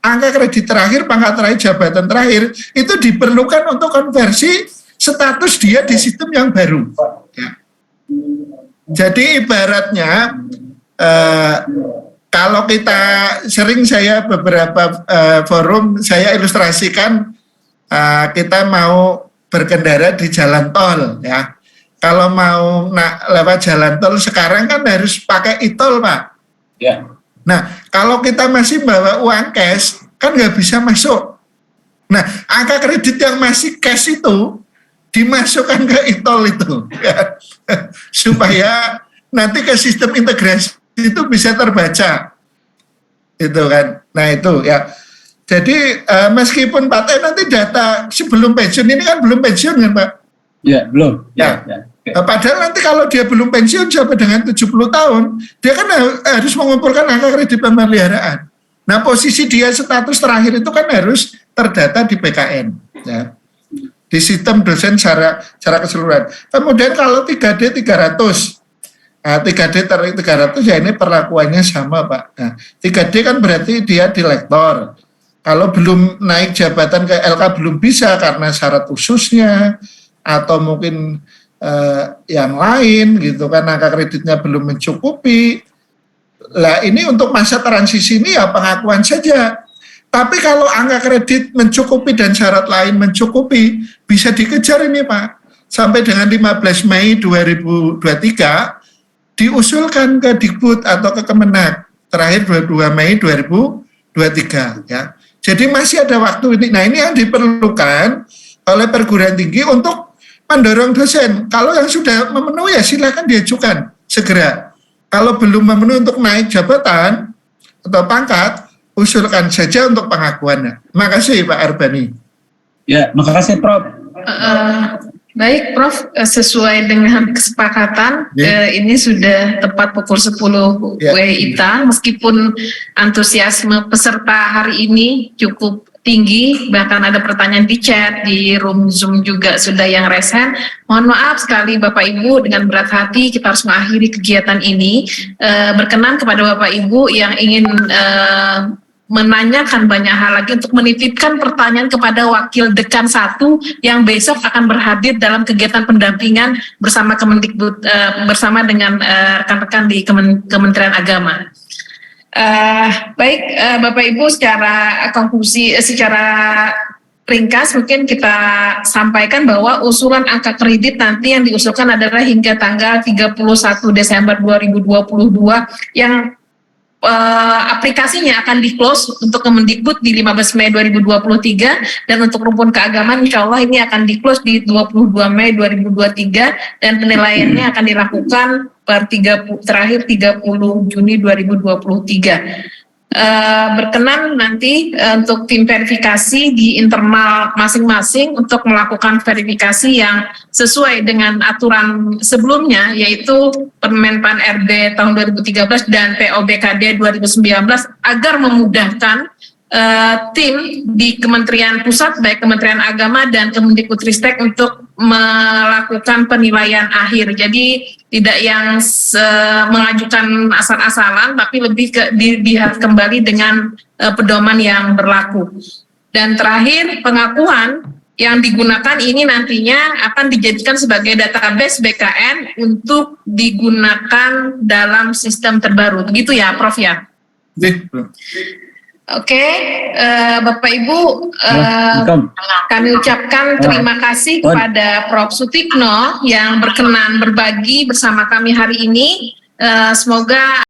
angka kredit terakhir, pangkat terakhir, jabatan terakhir itu diperlukan untuk konversi status dia di sistem yang baru. Ya. Jadi ibaratnya kalau kita sering saya beberapa forum saya ilustrasikan kita mau berkendara di jalan tol ya. Kalau mau lewat jalan tol sekarang kan harus pakai e-tol Pak. Ya. Nah, kalau kita masih bawa uang cash, kan nggak bisa masuk. Nah, angka kredit yang masih cash itu dimasukkan ke e-tol itu, ya. Supaya nanti ke sistem integrasi itu bisa terbaca, itu kan. Nah itu ya. Jadi meskipun Pak T nanti data sebelum pensiun ini kan belum pensiun kan Pak? Ya belum. Ya. Padahal nanti kalau dia belum pensiun sampai dengan 70 tahun, dia kan harus mengumpulkan angka kredit pemeliharaan. Nah posisi dia status terakhir itu kan harus terdata di PKN, ya. Di sistem dosen secara keseluruhan. Kemudian kalau 3D 300, nah 3D 300 ya ini perlakuannya sama Pak. Nah 3D kan berarti dia di lektor. Kalau belum naik jabatan ke LK belum bisa karena syarat khususnya, atau mungkin yang lain gitu kan, angka kreditnya belum mencukupi. Lah ini untuk masa transisi ini ya pengakuan saja. Tapi kalau angka kredit mencukupi dan syarat lain mencukupi, bisa dikejar ini Pak. Sampai dengan 15 Mei 2023 diusulkan ke Dikbud atau ke Kemenak. Terakhir 22 Mei 2023 ya. Jadi masih ada waktu ini. Nah, ini yang diperlukan oleh perguruan tinggi untuk mendorong dosen. Kalau yang sudah memenuhi ya silakan diajukan segera. Kalau belum memenuhi untuk naik jabatan atau pangkat, usulkan saja untuk pengakuannya. Makasih Pak Arbani. Ya, makasih Prof. Baik Prof, sesuai dengan kesepakatan ini sudah tepat pukul 10 WITA, meskipun antusiasme peserta hari ini cukup tinggi, bahkan ada pertanyaan di chat, di room Zoom juga sudah yang resen. Mohon maaf sekali Bapak Ibu, dengan berat hati kita harus mengakhiri kegiatan ini. Berkenan kepada Bapak Ibu yang ingin menanyakan banyak hal lagi untuk menitipkan pertanyaan kepada Wakil Dekan 1 yang besok akan berhadir dalam kegiatan pendampingan bersama Kemendikbud, bersama dengan rekan-rekan di Kementerian Agama. Baik Bapak Ibu, secara konklusi, secara ringkas mungkin kita sampaikan bahwa usulan angka kredit nanti yang diusulkan adalah hingga tanggal 31 Desember 2022 yang aplikasinya akan di-close untuk Kemendikbud di 15 Mei 2023 dan untuk rumpun keagamaan insya Allah ini akan di-close di 22 Mei 2023 dan penilaiannya akan dilakukan terakhir 30 Juni 2023. Berkenan nanti untuk tim verifikasi di internal masing-masing untuk melakukan verifikasi yang sesuai dengan aturan sebelumnya, yaitu Permen Pan RB tahun 2013 dan POBKD 2019 agar memudahkan tim di Kementerian Pusat, baik Kementerian Agama dan Kemendikbudristek untuk melakukan penilaian akhir. Jadi tidak yang mengajukan asal-asalan, tapi lebih dilihat kembali dengan pedoman yang berlaku. Dan terakhir, pengakuan yang digunakan ini nantinya akan dijadikan sebagai database BKN untuk digunakan dalam sistem terbaru. Begitu ya, Prof ya? Oke, Bapak Ibu, kami ucapkan terima kasih kepada Prof. Sutikno yang berkenan berbagi bersama kami hari ini. Semoga